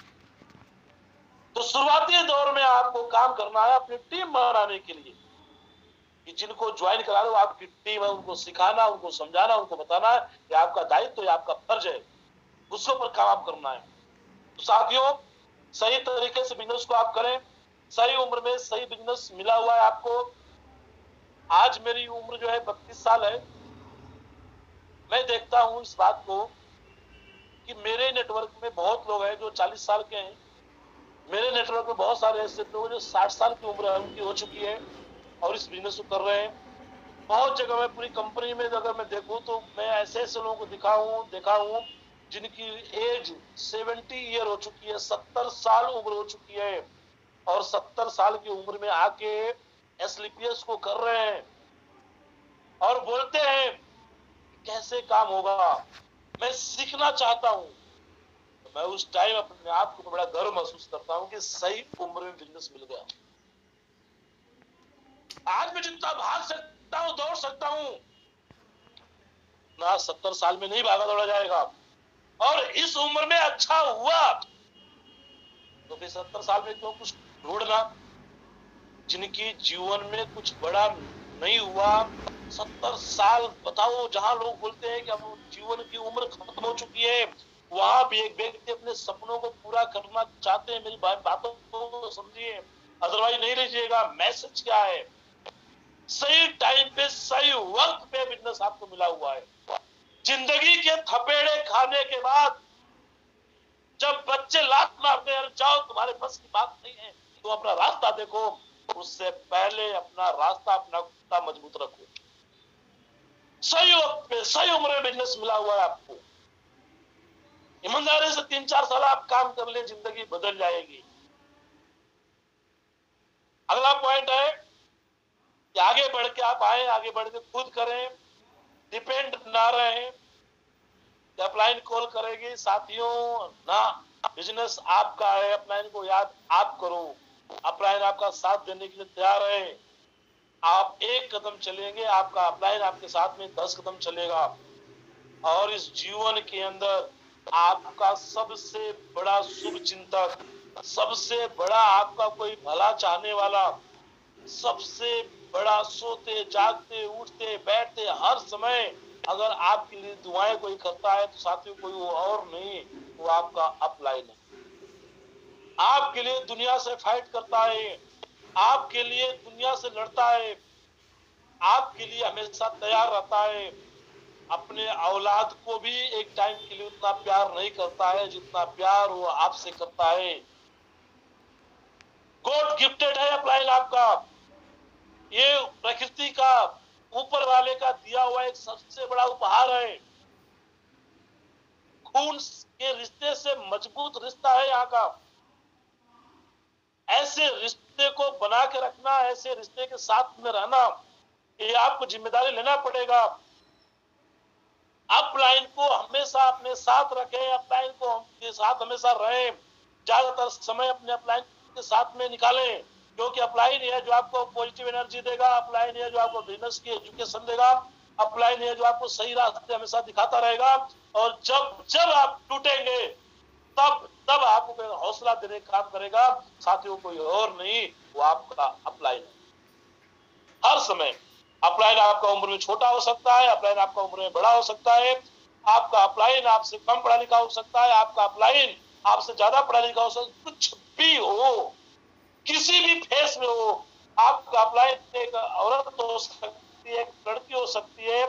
तो शुरुआती दौर में आपको काम करना है अपनी टीम बनाने के लिए कि जिनको ज्वाइन करा रहे हो आपकी टीम है, उनको सिखाना, उनको समझाना, उनको बताना है, ये आपका दायित्व, ये आपका फर्ज है, उसके ऊपर काम करना है। तो साथियों, सही तरीके से बिजनेस को आप करें, सही उम्र में सही बिजनेस मिला हुआ है आपको। आज मेरी उम्र जो है 32 साल है। मैं देखता हूं इस बात को कि मेरे नेटवर्क में बहुत लोग हैं जो 40 साल के हैं। मेरे नेटवर्क में बहुत सारे ऐसे लोग जो 60 साल की उम्र उनकी हो चुकी है और इस बिजनेस को कर रहे हैं। बहुत जगह में पूरी कंपनी में अगर मैं देखूं तो मैं ऐसे ऐसे लोगों को देखा हूं जिनकी एज 70 ईयर हो चुकी है, 70 साल उम्र हो चुकी है और 70 साल की उम्र में आके एसलीपीएस को कर रहे हैं और बोलते हैं कैसे काम होगा, मैं सीखना चाहता हूं। तो मैं उस टाइम अपने आप को बड़ा गर्व महसूस करता हूं कि सही उम्र में बिजनेस मिल गया। आज मैं जितना भाग सकता हूं, दौड़ सकता हूं ना, 70 साल में नहीं भागा दौड़ा जाएगा। और इस उम्र में अच्छा हुआ तो फिर 70 साल में क्यों कुछ ढूंढना। जिनकी जीवन में कुछ बड़ा नहीं हुआ, 70 साल, बताओ, जहां लोग बोलते हैं कि अब जीवन की उम्र खत्म हो चुकी है, वहां भी एक व्यक्ति अपने सपनों को पूरा करना चाहते हैं। मेरी बातों को समझिए, अदरवाइज नहीं लीजिएगा। मैसेज क्या है? सही टाइम पे सही वक्त पे बिजनेस आपको मिला हुआ है। जिंदगी के थपेड़े खाने के बाद जब बच्चे लात मारते हैं, जाओ तुम्हारे बस की बात नहीं है, तो अपना रास्ता देखो, उससे पहले अपना रास्ता, अपना कुत्ता मजबूत रखो। सही वक्त पे सही उम्र में बिजनेस मिला हुआ है आपको। ईमानदारी से 3-4 साल आप काम कर ले, जिंदगी बदल जाएगी। अगला पॉइंट है कि आगे बढ़ के आप आए, आगे बढ़ के खुद करें, डिपेंड ना रहे। अपलाइन कॉल करेगी साथियों ना, बिजनेस आपका है, अपलाइन को याद आप करो। अपलाइन आपका साथ देने के लिए तैयार है। आप एक कदम चलेंगे, आपका अपलाइन आपके साथ में 10 कदम चलेगा। और इस जीवन के अंदर आपका सबसे बड़ा शुभ चिंतक, सबसे बड़ा आपका कोई भला चाहने वाला, सबसे बड़ा सोते जागते उठते बैठते हर समय अगर आपके लिए दुआएं कोई करता है तो साथियों कोई वो और नहीं, वो आपका अपलाइन है। आपके लिए दुनिया से फाइट करता है, आपके लिए दुनिया से लड़ता है, आपके लिए हमेशा तैयार रहता है। अपने औलाद को भी एक टाइम के लिए उतना प्यार नहीं करता है जितना प्यार वो आपसे करता है। गॉड गिफ्टेड है अपलाइन आपका। ये प्रकृति का, ऊपर वाले का दिया हुआ एक सबसे बड़ा उपहार है। खून के रिश्ते से मजबूत रिश्ता है यहाँ का। ऐसे रिश्ते को बना के रखना, ऐसे रिश्ते के साथ में रहना, ये आपको जिम्मेदारी लेना पड़ेगा। अपलाइन को हमेशा अपने साथ रखें, अपलाइन को के साथ हमेशा रहें, ज्यादातर समय अपने अपलाइन के साथ में निकालें, क्योंकि अपलाइन है जो आपको पॉजिटिव एनर्जी देगा, अपलाइन है जो आपको बिजनेस की एजुकेशन देगा, अपलाइन है जो आपको सही रास्ते हमेशा दिखाता रहेगा। और जब जब आप टूटेंगे तब तब आपको हौसला देने का काम करेगा। साथियों, कोई और नहीं, वो आपका अपलाइन है। हर समय अपलाइन आपका उम्र में छोटा हो सकता है, अपलाइन आपका उम्र में बड़ा हो सकता है, आपका अपलाइन आपसे कम पढ़ा लिखा हो सकता है, आपका अपलाइन आपसे ज्यादा पढ़ा लिखा हो सकता है, कुछ भी हो, किसी भी फेस में हो। आपका अपलाइन एक औरत हो सकती है, एक लड़की हो सकती है।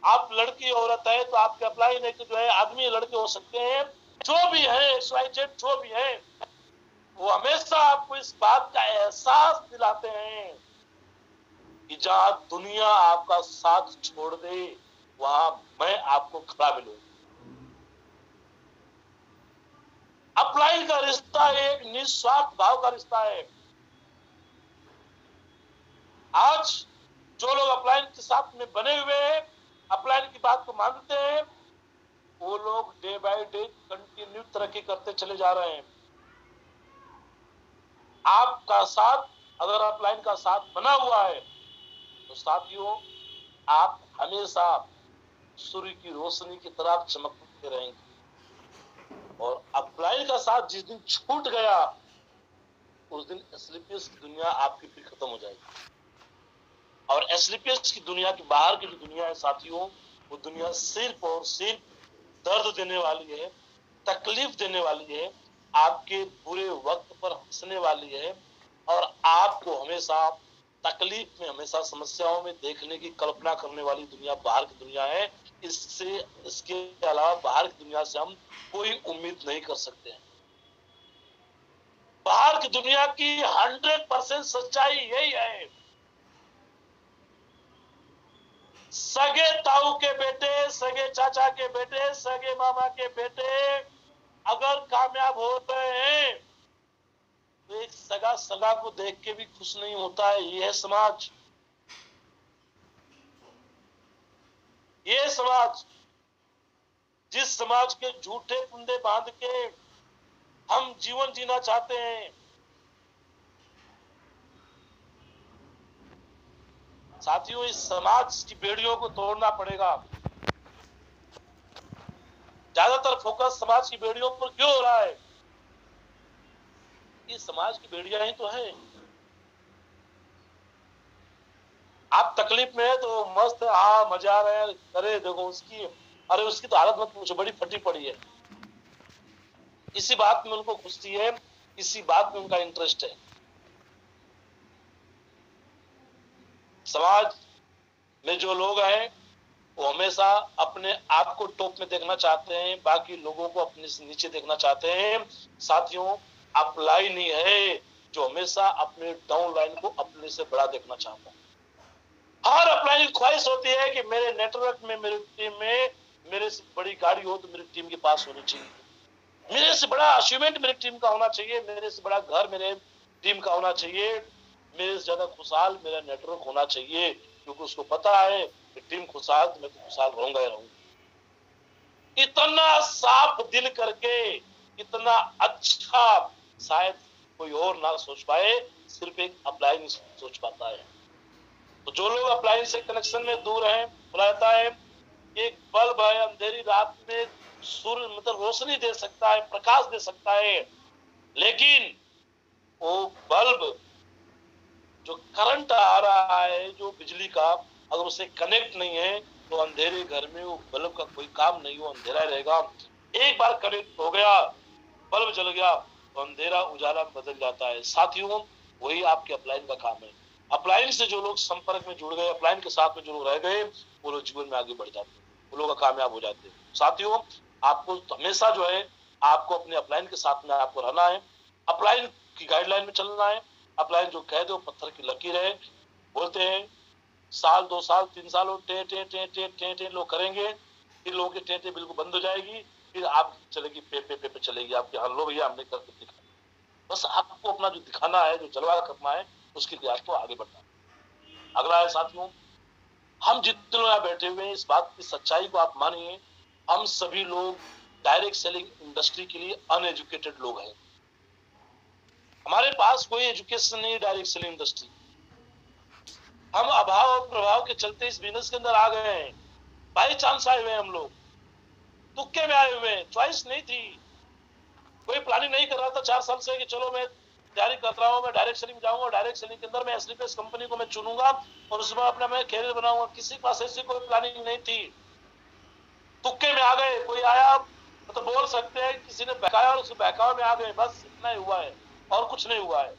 आप लड़की औरत है तो आपके अपलाइन एक जो है आदमी लड़के हो सकते हैं। जो भी है, जो भी है, वो हमेशा आपको इस बात का एहसास दिलाते हैं कि जहां दुनिया आपका साथ छोड़ दे, वहां मैं आपको खड़ा मिलूंगा। अपलाइन का रिश्ता एक निस्वार्थ भाव का रिश्ता है। आज जो लोग अपलाइन के साथ में बने हुए हैं, अपलाइन की बात को मानते हैं, वो लोग डे बाय डे कंटिन्यू तरक्की करते चले जा रहे हैं। आपका साथ अगर अपलाइन का साथ बना हुआ है तो साथियों, आप हमेशा सूर्य की रोशनी की तरह चमकते रहेंगे। और अपलाइन का साथ जिस दिन छूट गया, उस दिन एसलीपीएस की दुनिया आपकी फिर खत्म हो जाएगी। और एसलीपीएस की दुनिया की बाहर की जो दुनिया है साथियों, वो दुनिया सिर्फ और सिर्फ दर्द देने वाली है, तकलीफ देने वाली है, आपके बुरे वक्त पर हंसने वाली है, और आपको हमेशा तकलीफ में, हमेशा समस्याओं में देखने की कल्पना करने वाली दुनिया बाहर की दुनिया है। इसके अलावा बाहर की दुनिया से हम कोई उम्मीद नहीं कर सकते हैं। बाहर की दुनिया की 100% सच्चाई यही है। सगे ताऊ के बेटे, सगे चाचा के बेटे, सगे मामा के बेटे अगर कामयाब हो रहे हैं तो एक सगा सगा को देख के भी खुश नहीं होता है। ये है समाज। ये समाज, जिस समाज के झूठे फंदे बांध के हम जीवन जीना चाहते हैं, साथियों, इस समाज की बेड़ियों को तोड़ना पड़ेगा। ज्यादातर फोकस समाज की बेड़ियों पर क्यों हो रहा है? ये समाज की बेड़ियां ही तो है। आप तकलीफ में है तो मस्त है, हाँ मजा आ रहा है, अरे देखो उसकी, अरे उसकी तो हालत मत पूछो, बड़ी फटी पड़ी है। इसी बात में उनको खुशी है, इसी बात में उनका इंटरेस्ट है। समाज में जो लोग हैं वो हमेशा अपने आप को टॉप में देखना चाहते हैं, बाकी लोगों को अपने से नीचे देखना चाहते हैं। साथियों, अपलाइन ही है जो हमेशा अपने डाउन लाइन को अपने से बड़ा देखना चाहता है। हर अपलाइन की ख्वाहिश होती है कि मेरे नेटवर्क में, मेरी टीम में मेरे से बड़ी गाड़ी हो तो मेरी टीम के पास होनी चाहिए, मेरे से बड़ा अचीवमेंट मेरी टीम का होना चाहिए, मेरे से बड़ा घर मेरे टीम का होना चाहिए, मेरे से ज्यादा खुशहाल मेरा नेटवर्क होना चाहिए, क्योंकि उसको पता है कि टीम खुशहाल तो मैं तो खुशहाल रहूंगा ही रहूंगा। इतना साफ दिल करके, इतना अच्छा शायद कोई और ना सोच पाए, सिर्फ एक अपलाइन सोच पाता है। तो जो लोग अपलाइन से कनेक्शन में दूर हैं, रहता है एक बल्ब है, अंधेरी रात में सूर्य मतलब रोशनी दे सकता है, प्रकाश दे सकता है, लेकिन वो बल्ब जो करंट आ रहा है, जो बिजली का, अगर उसे कनेक्ट नहीं है तो अंधेरे घर में वो बल्ब का कोई काम नहीं, वो अंधेरा रहेगा। एक बार कनेक्ट हो गया, बल्ब जल गया तो अंधेरा उजाला में बदल जाता है। साथियों, वही आपके अपलाइन का काम है। अपलाइन से जो लोग संपर्क में जुड़ गए, अपलाइन के साथ में जो लोग रह गए, वो लोग जीवन में आगे बढ़ जाते हैं, वो लोग कामयाब हो जाते हैं। साथियों, आपको हमेशा जो है आपको अपने अपलाइन के साथ में आपको रहना है, अपलाइन की गाइडलाइन में चलना है। अपलाइन जो कह दो पत्थर की लकीर है। बोलते हैं साल 2 साल 3 साल वो टे टे टे टे टे टे लोग करेंगे, फिर लोगों की टे टे बिल्कुल बंद हो जाएगी, फिर आप चलेगी पे पे पे पे चलेगी आपके, हाँ लो भैया हमने करके दिखा। बस आपको अपना जो दिखाना है, जो जलवा करना है, उसके लिए आपको आगे बढ़ना है। अगला है साथियों, हम जितने लोग यहाँ बैठे हुए हैं, इस बात की सच्चाई को आप मानिए, हम सभी लोग डायरेक्ट सेलिंग इंडस्ट्री के लिए अनएजुकेटेड लोग हैं। हमारे पास कोई एजुकेशन नहीं है डायरेक्ट सेलिंग इंडस्ट्री। हम अभाव और प्रभाव के चलते इस बिजनेस के अंदर आ गए हैं, बाई चांस आए हुए हैं, हम लोग तुक्के में आए हुए हैं, चॉइस नहीं थी, कोई प्लानिंग नहीं कर रहा था 4 साल से कि चलो मैं तैयारी कर रहा हूँ, मैं डायरेक्ट सेलिंग जाऊंगा, डायरेक्ट सेलिंग के अंदर मैं एसलीपीएस कंपनी को मैं चुनूंगा और उसमें अपना मैं कैरियर बनाऊंगा। किसी के पास ऐसी कोई प्लानिंग नहीं थी, तुक्के में आ गए। कोई आया तो बोल सकते हैं किसी ने बहकाया और उस बहकावे में आ गए, बस इतना ही हुआ है और कुछ नहीं हुआ है।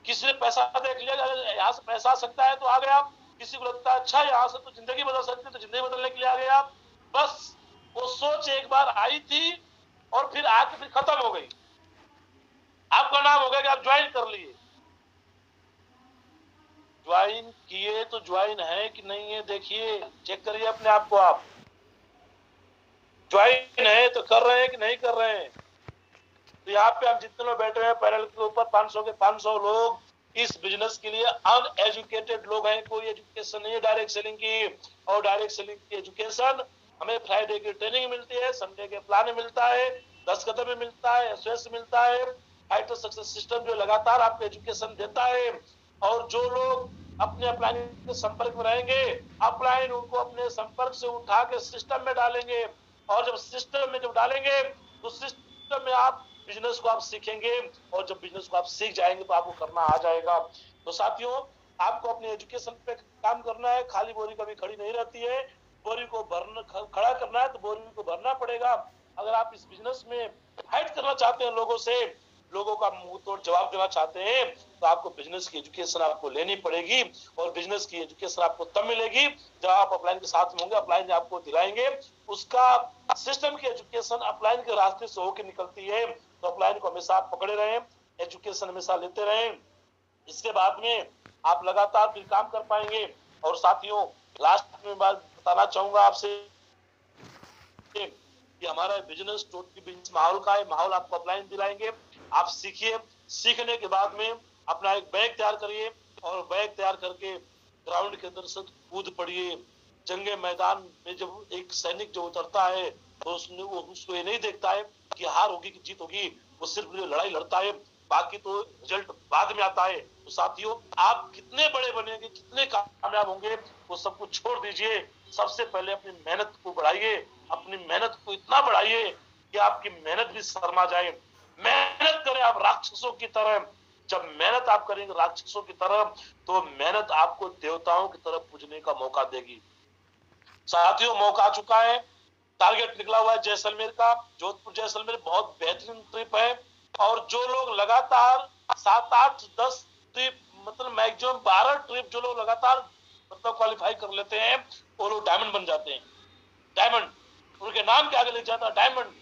किसी ने पैसा देख लिया, यहाँ से पैसा आ सकता है तो आ गया, किसी को लगता है अच्छा यहाँ से तो जिंदगी बदल सकती है तो जिंदगी बदलने के लिए आ गया। बस वो सोच एक बार आई थी और फिर आके फिर खत्म हो गई। आपका नाम हो गया कि आप ज्वाइन कर लिए, ज्वाइन किए तो ज्वाइन है कि नहीं है देखिए, चेक करिए अपने आप को। आप ज्वाइन है तो कर रहे हैं कि नहीं कर रहे हैं। तो यहाँ पे हम जितने लोग बैठे हैं पैनल के ऊपर 500 के 500 लोग इस बिजनेस के लिए अनएजुकेटेड लोग हैं। कोई एजुकेशन नहीं है डायरेक्ट सेलिंग की, और डायरेक्ट सेलिंग की एजुकेशन हमें फ्राइडे की ट्रेनिंग मिलती है, संडे के प्लान मिलता है, 10 कदम में मिलता है, एसओएस मिलता है, फाइटर सक्सेस सिस्टम जो लगातार आपको एजुकेशन देता है। और जो लोग अपने अपलाइन के संपर्क में रहेंगे, अपलाइन उनको अपने संपर्क से उठा के सिस्टम में डालेंगे, और जब सिस्टम में जब डालेंगे तो सिस्टम में आप बिजनेस को आप सीखेंगे, और जब बिजनेस को आप सीख जाएंगे तो आपको करना आ जाएगा। तो साथियों, आपको अपनी एजुकेशन पे काम करना है, खाली बोरी कभी खड़ी नहीं रहती है, बोरी को भरना खड़ा करना है तो बोरी को भरना पड़ेगा। अगर आप इस बिजनेस में फाइट करना चाहते हैं लोगों से, लोगों का मुंह तोड़ जवाब देना चाहते हैं, तो आपको बिजनेस की एजुकेशन आपको लेनी पड़ेगी। और बिजनेस की एजुकेशन आपको तब मिलेगी जब आप अपलाइन के साथ में होंगे, अपलाइन आपको दिलाएंगे। उसका सिस्टम की एजुकेशन अपलाइन के रास्ते से होकर निकलती है, तो अपलाइन को हमेशा आप पकड़े रहें, एजुकेशन हमेशा लेते रहें। इसके बाद में आप लगातार फिर काम कर पाएंगे। और साथियों, लास्ट में बात बताना चाहूंगा आपसे कि हमारा बिजनेस टोटली बिजनेस माहौल का है, माहौल आपको अपलाइन दिलाएंगे। आप सीखिए, सीखने के बाद में अपना एक बैग तैयार करिए, और बैग तैयार करके ग्राउंड के अंदर से कूद पड़िए। जंगे मैदान में जब एक सैनिक जो उतरता है तो उसको ये नहीं देखता है कि हार होगी कि जीत होगी, वो सिर्फ लड़ाई लड़ता है, बाकी तो रिजल्ट बाद में आता है। तो साथियों, आप कितने बड़े बनेंगे, कितने कामयाब होंगे, वो सब कुछ छोड़ दीजिए। सबसे पहले अपनी मेहनत को बढ़ाइए, अपनी मेहनत को इतना बढ़ाइए कि आपकी मेहनत भी शर्मा जाए। मेहनत करें आप राक्षसों की तरह। जब मेहनत आप करेंगे राक्षसों की तरह, तो मेहनत आपको देवताओं की तरफ पूजने का मौका देगी। साथियों, मौका आ चुका है, टारगेट निकला हुआ है जैसलमेर का। जोधपुर जैसलमेर बहुत बेहतरीन ट्रिप है, और जो लोग लगातार 7, 8, 10 ट्रिप, मतलब मैक्सिमम 12 ट्रिप जो लोग लगातार मतलब क्वालिफाई कर लेते हैं, वो लोग डायमंड बन जाते हैं। डायमंड उनके नाम के आगे लिख जाता है डायमंड।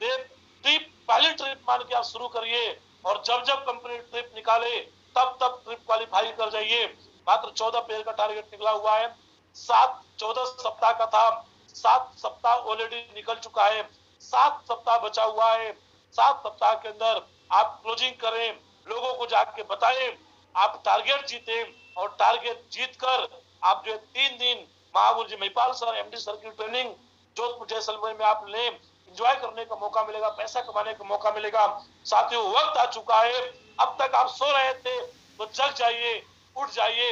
ट्रिप पहली ट्रिप मान के आप शुरू करिए, और जब जब कंपनी ट्रिप निकाले तब तब ट्रिप क्वालिफाई कर जाइए। मात्र 14 पेयर का टारगेट निकला हुआ है, 14 सप्ताह का था, 7 सप्ताह ऑलरेडी निकल चुका है, 7 सप्ताह बचा हुआ है। 7 सप्ताह के अंदर आप क्लोजिंग करें, लोगों को जाके बताएं, आप टारगेट जीते, और टारगेट जीतकर आप जो 3 दिन महागुरु जी महिपाल सर, एमडी सर की ट्रेनिंग जोधपुर जैसलमेर में आप लें, एंजॉय करने का मौका मिलेगा, पैसा कमाने का मौका मिलेगा। साथियों, वक्त आ चुका है, अब तक आप सो रहे थे तो जग जाइए, उठ जाइए,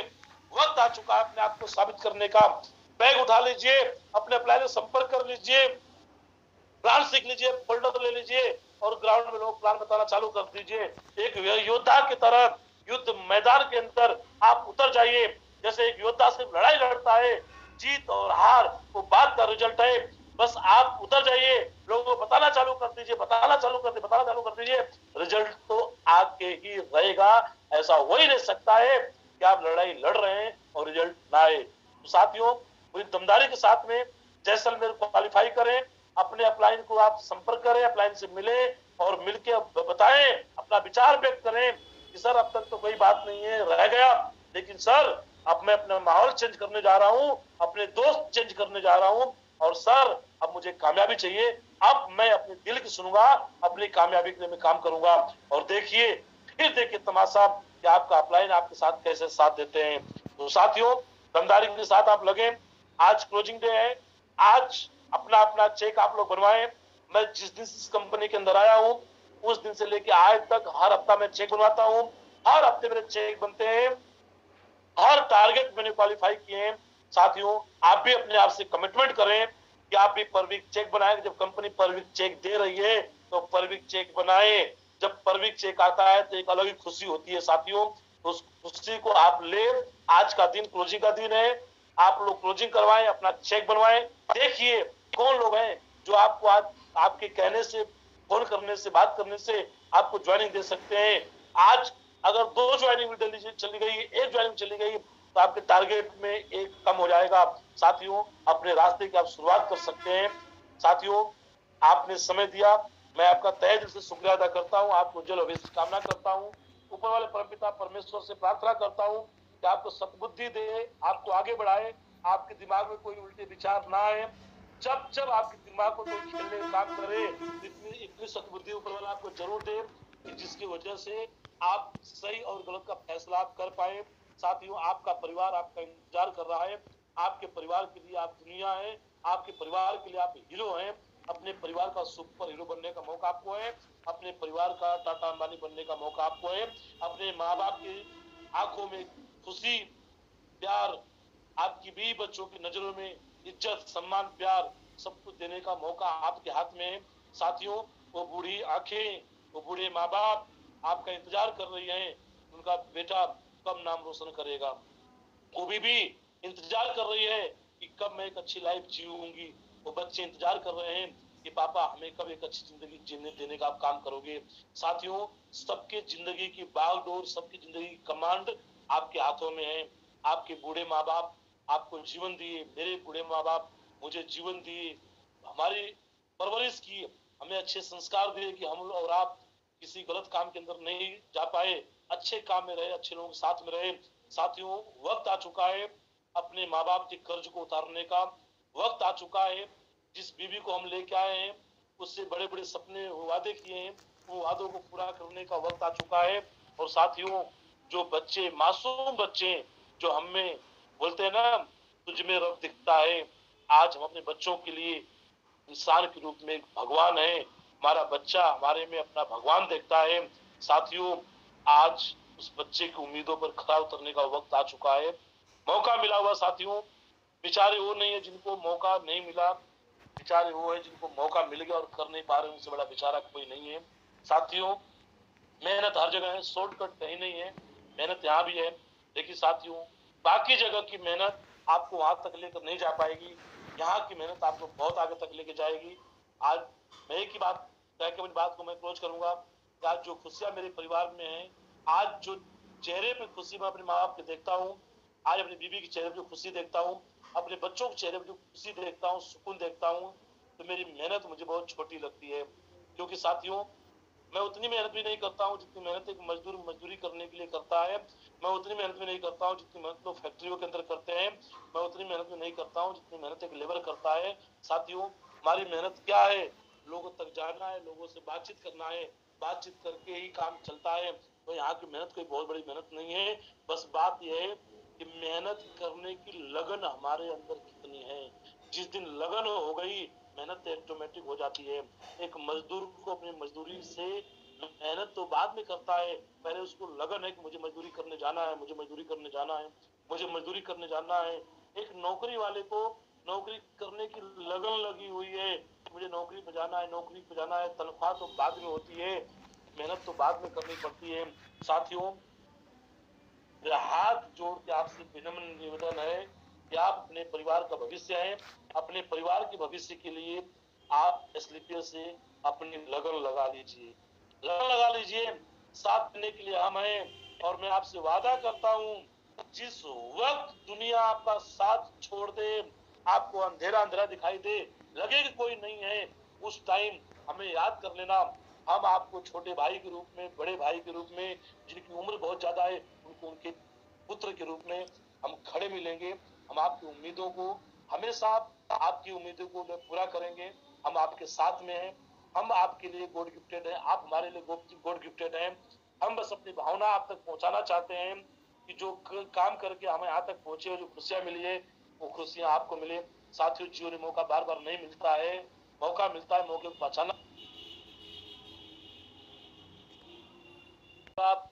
वक्त आ चुका है अपने आप को साबित करने का। बैग उठा लीजिए, अपने अप्लाई से संपर्क कर लीजिए, प्लान सीख लीजिए, फोल्डर ले लीजिए, और ग्राउंड में लोग प्लान बताना चालू कर दीजिए। एक योद्धा की तरह युद्ध मैदान के अंदर आप उतर जाइए। जैसे एक योद्धा सिर्फ लड़ाई लड़ता है, जीत और हार वो बाद का रिजल्ट है। बस आप उतर जाइए, लोगों को बताना चालू कर दीजिए, बताना चालू कर दीजिए, रिजल्ट तो आके ही रहेगा। ऐसा हो ही नहीं सकता है कि आप लड़ाई लड़ रहे हैं और रिजल्ट ना आए। तो साथियों, पूरी दमदारी के साथ में जैसलमेर क्वालिफाई करें, अपने अपलाइन को आप संपर्क करें, अपलाइन से मिले और मिलके बताएं, अपना विचार व्यक्त करें कि सर अब तक तो कोई बात नहीं है, रह गया, लेकिन सर अब मैं अपना माहौल चेंज करने जा रहा हूँ, अपने दोस्त चेंज करने जा रहा हूँ, और सर अब मुझे कामयाबी चाहिए, अब मैं अपने दिल की सुनूंगा, अपनी कामयाबी के लिए मैं काम करूंगा। और फिर देखिए तमाशा कि आपका अपलाइन आपके साथ कैसे साथ देते हैं। तो साथियों, दमदारी के साथ आप लगे। आज क्लोजिंग डे है, आज अपना अपना चेक आप लोग बनवाएं। मैं जिस दिन इस कंपनी के अंदर आया हूं उस दिन से लेके आज तक हर हफ्ता मैं चेक बनवाता हूं, हर हफ्ते मेरे चेक बनते हैं, हर टारगेट मैंने क्वालिफाई किए हैं। साथियों, आप भी अपने आप से कमिटमेंट करें कि आप भी पर वीक चेक बनाएं। जब कंपनी पर वीक चेक दे रही है तो पर वीक चेक बनाएं। जब पर वीक चेक आता है तो एक अलग ही खुशी होती है साथियों, उस खुशी को आप ले। आज का दिन क्लोजिंग का दिन है, आप लोग क्लोजिंग करवाएं, अपना चेक बनवाएं। देखिए कौन लोग हैं जो आपको आज आपके कहने से, फोन करने से, बात करने से आपको ज्वाइनिंग दे सकते हैं। आज अगर 2 ज्वाइनिंग चली गई, 1 ज्वाइनिंग चली गई तो आपके टारगेट में 1 कम हो जाएगा। साथियों, अपने रास्ते की आप शुरुआत कर सकते हैं। साथियों, आपने समय दिया, मैं आपका तहे दिल से शुक्रिया अदा करता हूं, आपको जल भविष्य की कामना करता हूं। ऊपर वाले परमपिता परमेश्वर से प्रार्थना करता हूं कि आपको सद्बुद्धि दे, आपको आगे बढ़ाए, आपके दिमाग में कोई उल्टे विचार ना आए। जब जब आपके दिमाग को कोई खेलने का काम करे, इतनी सद्बुद्धि ऊपर वाला आपको जरूर दे कि जिसकी वजह से आप सही और गलत का फैसला आप कर पाए। साथियों, आपका परिवार आपका इंतजार कर रहा है। आपके परिवार के लिए आप दुनिया है, आपके परिवार के लिए आप हीरो हैं। अपने परिवार का सुपर हीरो बनने का मौका आपको है, अपने परिवार का टाटा अंबानी बनने का मौका आपको है। अपने माँ बाप की आंखों में खुशी, प्यार, आपकी बीवी बच्चों की नजरों में इज्जत, सम्मान, प्यार सब कुछ देने का मौका आपके हाथ में है। साथियों, वो बूढ़ी आंखें, वो बूढ़े माँ बाप आपका इंतजार कर रही हैं, उनका बेटा कब नाम रोशन करेगा। वो भी इंतजार कर रही है कि कब मैं एक अच्छी लाइफ जीऊंगी। वो बच्चे इंतजार कर रहे हैं कि पापा हमें कब एक अच्छी जिंदगी जीने देने का आप काम करोगे। साथियों, सबके जिंदगी की बागडोर, सबकी जिंदगी की कमांड आपके हाथों में है। आपके बूढ़े माँ बाप आपको जीवन दिए, मेरे बूढ़े माँ बाप मुझे जीवन दिए, हमारी परवरिश की, हमें अच्छे संस्कार दिए कि हम और आप किसी गलत काम के अंदर नहीं जा पाए, अच्छे काम में रहे, अच्छे लोगों के साथ में रहे। साथियों, वक्त आ चुका है अपने माँ बाप के कर्ज को उतारने का। वक्त आ चुका है, जिस बीवी को हम लेके आए हैं उससे बड़े बड़े सपने वादे किए हैं, वो वादों को पूरा करने का वक्त आ चुका है। और साथियों, जो बच्चे, मासूम बच्चे जो हमें बोलते हैं ना तुझ में रब दिखता है, आज हम अपने बच्चों के लिए इंसान के रूप में भगवान है। हमारा बच्चा हमारे में अपना भगवान देखता है। साथियों, आज उस बच्चे की उम्मीदों पर खरा उतरने का वक्त आ चुका है। मौका मिला हुआ साथियों, बेचारे वो नहीं है जिनको मौका नहीं मिला, बेचारे वो है जिनको मौका मिल गया और कर नहीं पा रहे, उनसे बड़ा बेचारा कोई नहीं है। साथियों, मेहनत हर जगह है, शॉर्टकट कहीं नहीं है, मेहनत यहाँ भी है। लेकिन साथियों, बाकी जगह की मेहनत आपको वहां तक लेकर नहीं जा पाएगी, यहाँ की मेहनत आपको बहुत आगे तक लेके जाएगी। आज मैं एक ही बात कह के अपनी बात को मैं क्लोज करूंगा कि आज जो खुशियां मेरे परिवार में है, आज जो चेहरे पे खुशी मैं अपने माँ बाप के देखता हूँ, आज अपनी बीवी के चेहरे पे जो खुशी देखता हूँ, अपने बच्चों के चेहरे पे जो खुशी देखता हूँ, सुकून देखता हूँ, तो मेरी मेहनत मुझे बहुत छोटी लगती है। क्योंकि साथियों, मैं उतनी मेहनत भी नहीं करता हूँ जितनी मेहनत एक मजदूर मजदूरी करने के लिए करता है। मैं उतनी मेहनत भी नहीं करता हूँ जितनी मेहनत लोग फैक्ट्रियों के अंदर करते हैं। मैं उतनी मेहनत भी नहीं करता हूँ जितनी मेहनत एक लेबर करता है। साथियों, हमारी मेहनत क्या है? लोगों तक जाना है, लोगों से बातचीत करना है, बातचीत करके ही काम चलता है। तो यहाँ की मेहनत कोई बहुत बड़ी मेहनत नहीं है। बस बात यह है कि मेहनत करने की लगन हमारे अंदर कितनी है। जिस दिन लगन हो गई, मेहनत ऑटोमेटिक हो जाती है। एक मजदूर को अपनी मजदूरी से, मेहनत तो बाद में करता है, पहले उसको लगन है कि मुझे मजदूरी करने जाना है, मुझे मजदूरी करने जाना है, मुझे मजदूरी करने जाना है। एक नौकरी वाले को नौकरी करने की लगन लगी हुई है, मुझे नौकरी पे जाना है, नौकरी पे जाना है। तनख्वाह तो बाद में होती है, मेहनत तो बाद में करनी पड़ती है। साथियों, मेरा हाथ जोड़ के आपसे विनम्र निवेदन है कि आप अपने परिवार का भविष्य हैं, अपने परिवार के भविष्य के लिए आप एसलीपीएस से अपनी लगन लगा लीजिए, लगन लगा लीजिए। साथ देने के लिए हम हैं। और मैं आपसे वादा करता हूं, जिस वक्त दुनिया आपका साथ छोड़ दे, आपको अंधेरा अंधेरा दिखाई दे, लगे कि कोई नहीं है, उस टाइम हमें याद कर लेना। हम आपको छोटे भाई के रूप में, बड़े भाई के रूप में, जिनकी उम्र बहुत ज्यादा है, उनको उनके पुत्र के रूप में हम खड़े मिलेंगे। हम आपकी उम्मीदों को हमेशा, आपकी उम्मीदों को पूरा करेंगे। हम आपके साथ में हैं, हम आपके लिए गॉड गिफ्टेड हैं, आप हमारे लिए गॉड गिफ्टेड हैं। हम बस अपनी भावना आप तक पहुंचाना चाहते हैं कि जो काम करके हमें यहाँ तक पहुंचे और जो खुशियां मिली है वो खुशियां आपको मिले। साथियों, जीवन में मौका बार बार नहीं मिलता है, मौका मिलता है, मौके को बचाना। आप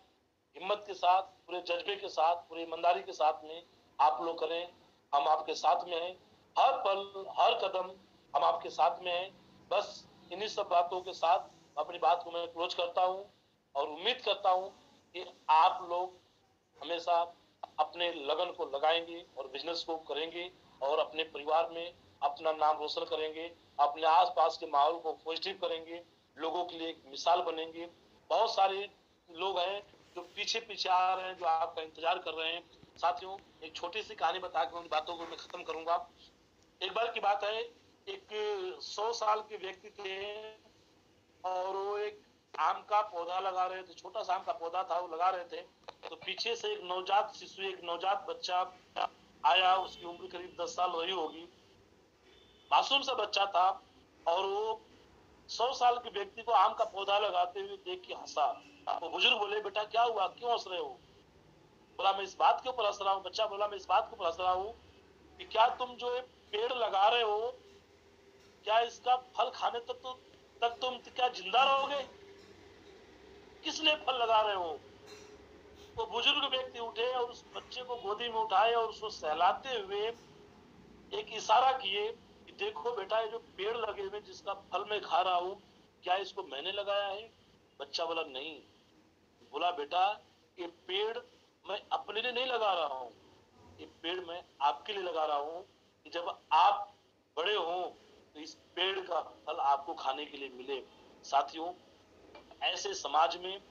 हिम्मत के साथ, पूरे जज्बे के साथ, पूरी ईमानदारी के साथ में आप लोग करें। हम आपके साथ में हैं, हर पल हर कदम हम आपके साथ में हैं। बस इन्हीं सब बातों के साथ अपनी बात को मैं क्लोज करता हूं और उम्मीद करता हूं कि आप लोग हमेशा अपने लगन को लगाएंगे और बिजनेस को करेंगे और अपने परिवार में अपना नाम रोशन करेंगे, अपने आसपास के माहौल को पॉजिटिव करेंगे, लोगों के लिए एक मिसाल बनेंगे। बहुत सारे लोग हैं जो पीछे पीछे आ रहे हैं, जो आपका इंतजार कर रहे हैं। साथियों, एक छोटी सी कहानी बता के उन बातों को मैं खत्म करूंगा। एक बार की बात है, एक 100 साल के व्यक्ति थे और वो एक आम का पौधा लगा रहे थे। छोटा सा आम का पौधा था, वो लगा रहे थे। तो पीछे से एक नवजात शिशु, एक नवजात बच्चा आया। उसकी उम्र करीब 10 साल रही होगी, मासूम सा बच्चा था। और वो 100 साल के व्यक्ति को आम का पौधा लगाते हुए देख के हंसा। वो बुजुर्ग बोले, बेटा क्या हुआ, क्यों हंस रहे हो? बोला, मैं इस बात के ऊपर हंस रहा हूँ। बच्चा बोला, मैं इस बात के ऊपर हंस रहा हूँ कि क्या तुम जो एक पेड़ लगा रहे हो, क्या इसका फल खाने तक तुम क्या जिंदा रहोगे? किस लिए फल लगा रहे हो? वो बुजुर्ग व्यक्ति उठे और उस बच्चे को गोदी में उठाए और उसको सहलाते हुए एक इशारा किए कि देखो बेटा, ये जो पेड़ लगे हुए जिसका फल मैं खा रहा हूँ, क्या इसको मैंने लगाया है? बच्चा बोला, नहीं। बोला, बेटा, ये पेड़ मैं अपने लिए नहीं लगा रहा हूँ, ये पेड़ मैं आपके लिए लगा रहा हूँ कि जब आप बड़े हो तो इस पेड़ का फल आपको खाने के लिए मिले। साथियों, ऐसे समाज में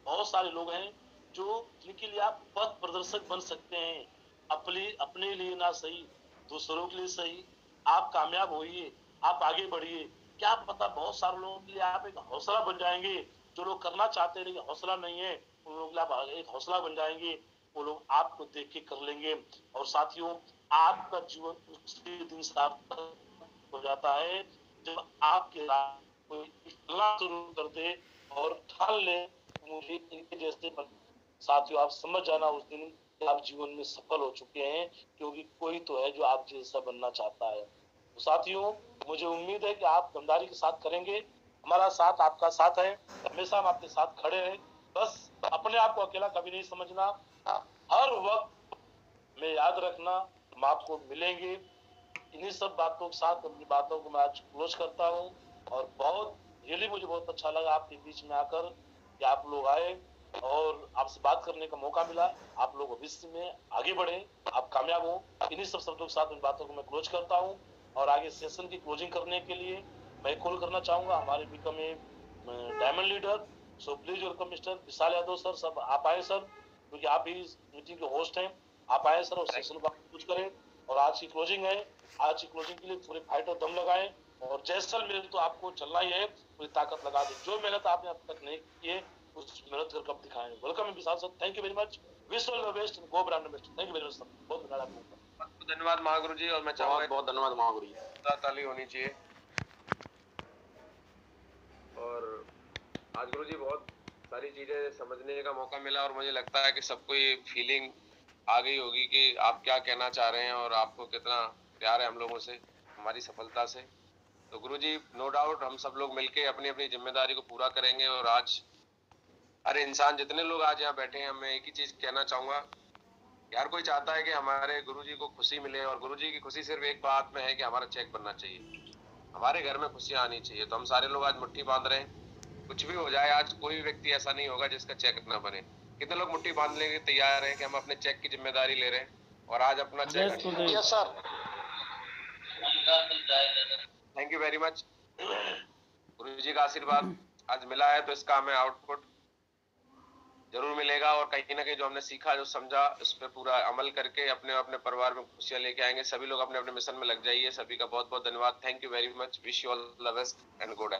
बहुत सारे लोग हैं जो जिनके लिए आप पथ प्रदर्शक बन सकते हैं। अपने लिए ना सही, दूसरों के लिए सही। आप कामयाब होइए, आप आगे बढ़िए। क्या पता बहुत सारे लोगों के लिए आप एक हौसला बन जाएंगे। जो लोग करना चाहते हैं लेकिन हौसला नहीं है, उन लोगों के लिए आप एक हौसला बन जाएंगे। वो लोग आपको देख के कर लेंगे। और साथियों, आपका जीवन उसी दिन सार्थक हो जाता है जब आपके कोई इख्तलाफ शुरू कर दे और ठान ले मुझे इनके जैसे बन। साथियों, आप समझ जाना उस दिन कि आप जीवन में सफल हो चुके हैं, क्योंकि कोई तो है जो आप जैसा बनना चाहता है। तो साथियों, मुझे उम्मीद है कि आप ईमानदारी के साथ करेंगे। हमारा साथ आपका साथ है, हमेशा हम आपके साथ खड़े हैं। बस अपने आप को अकेला कभी नहीं समझना। हर वक्त में याद रखना हम आपको मिलेंगे। इन्हीं सब बातों के साथ अपनी बातों को मैं आज क्लोज करता हूँ। और बहुत रियली मुझे बहुत अच्छा लगा आपके बीच में आकर कि आप लोग आए और आपसे बात करने का मौका मिला। आप लोग भविष्य में आगे बढ़े, आप कामयाब हो। इन्हीं सब शब्दों के साथ इन बातों को मैं क्लोज करता हूँ। और आगे सेशन की क्लोजिंग करने के लिए मैं कॉल करना चाहूंगा हमारे become a diamond leader. So please welcome mister Vishal Yadav sir. सब आप आए सर, क्योंकि आप ही इस मीटिंग के होस्ट हैं। आप आए सर और सेशन को कुछ करें। और आज की क्लोजिंग है, आज की क्लोजिंग के लिए पूरे फाइट और दम लगाएं। और जैसलमेर तो आपको चलना ही है, पूरी ताकत लगा दें। जो मेहनत आपने अब तक नहीं की है उस मेहनत कर कब दिखाएं। Welcome Vishal sir, thank you very much. Wish all the best, go brand best. Thank you very much sir, बहुत धन्यवाद आपको। धन्यवाद महागुरु जी। और मैं चाहूंगा बहुत धन्यवाद महागुरु जी। ताली होनी चाहिए। और आज गुरु जी बहुत सारी चीजें समझने का मौका मिला और मुझे लगता है कि सबको ये फीलिंग आ गई होगी कि आप क्या कहना चाह रहे हैं और आपको कितना प्यार है हम लोगों से, हमारी सफलता से। तो गुरु जी, नो डाउट हम सब लोग मिलके अपनी अपनी जिम्मेदारी को पूरा करेंगे। और आज हर इंसान, जितने लोग आज यहाँ बैठे हैं, मैं एक ही चीज कहना चाहूंगा, यार कोई चाहता है कि हमारे गुरुजी को खुशी मिले, और गुरुजी की खुशी सिर्फ एक बात में है कि हमारा चेक बनना चाहिए, हमारे घर में खुशियां आनी चाहिए। तो हम सारे लोग आज मुट्ठी बांध रहे हैं। कुछ भी हो जाए, आज कोई भी व्यक्ति ऐसा नहीं होगा जिसका चेक ना बने। कितने लोग मुट्ठी बांधने के तैयार हैं कि हम अपने चेक की जिम्मेदारी ले रहे हैं और आज अपना check. Yes sir, thank you very much. गुरुजी का आशीर्वाद आज मिला है तो इसका हमें आउटपुट जरूर मिलेगा। और कहीं ना कहीं जो हमने सीखा, जो समझा, उस पर पूरा अमल करके अपने अपने परिवार में खुशियां लेके आएंगे। सभी लोग अपने अपने मिशन में लग जाइए। सभी का बहुत बहुत धन्यवाद। Thank you very much. Wish you all the best and good.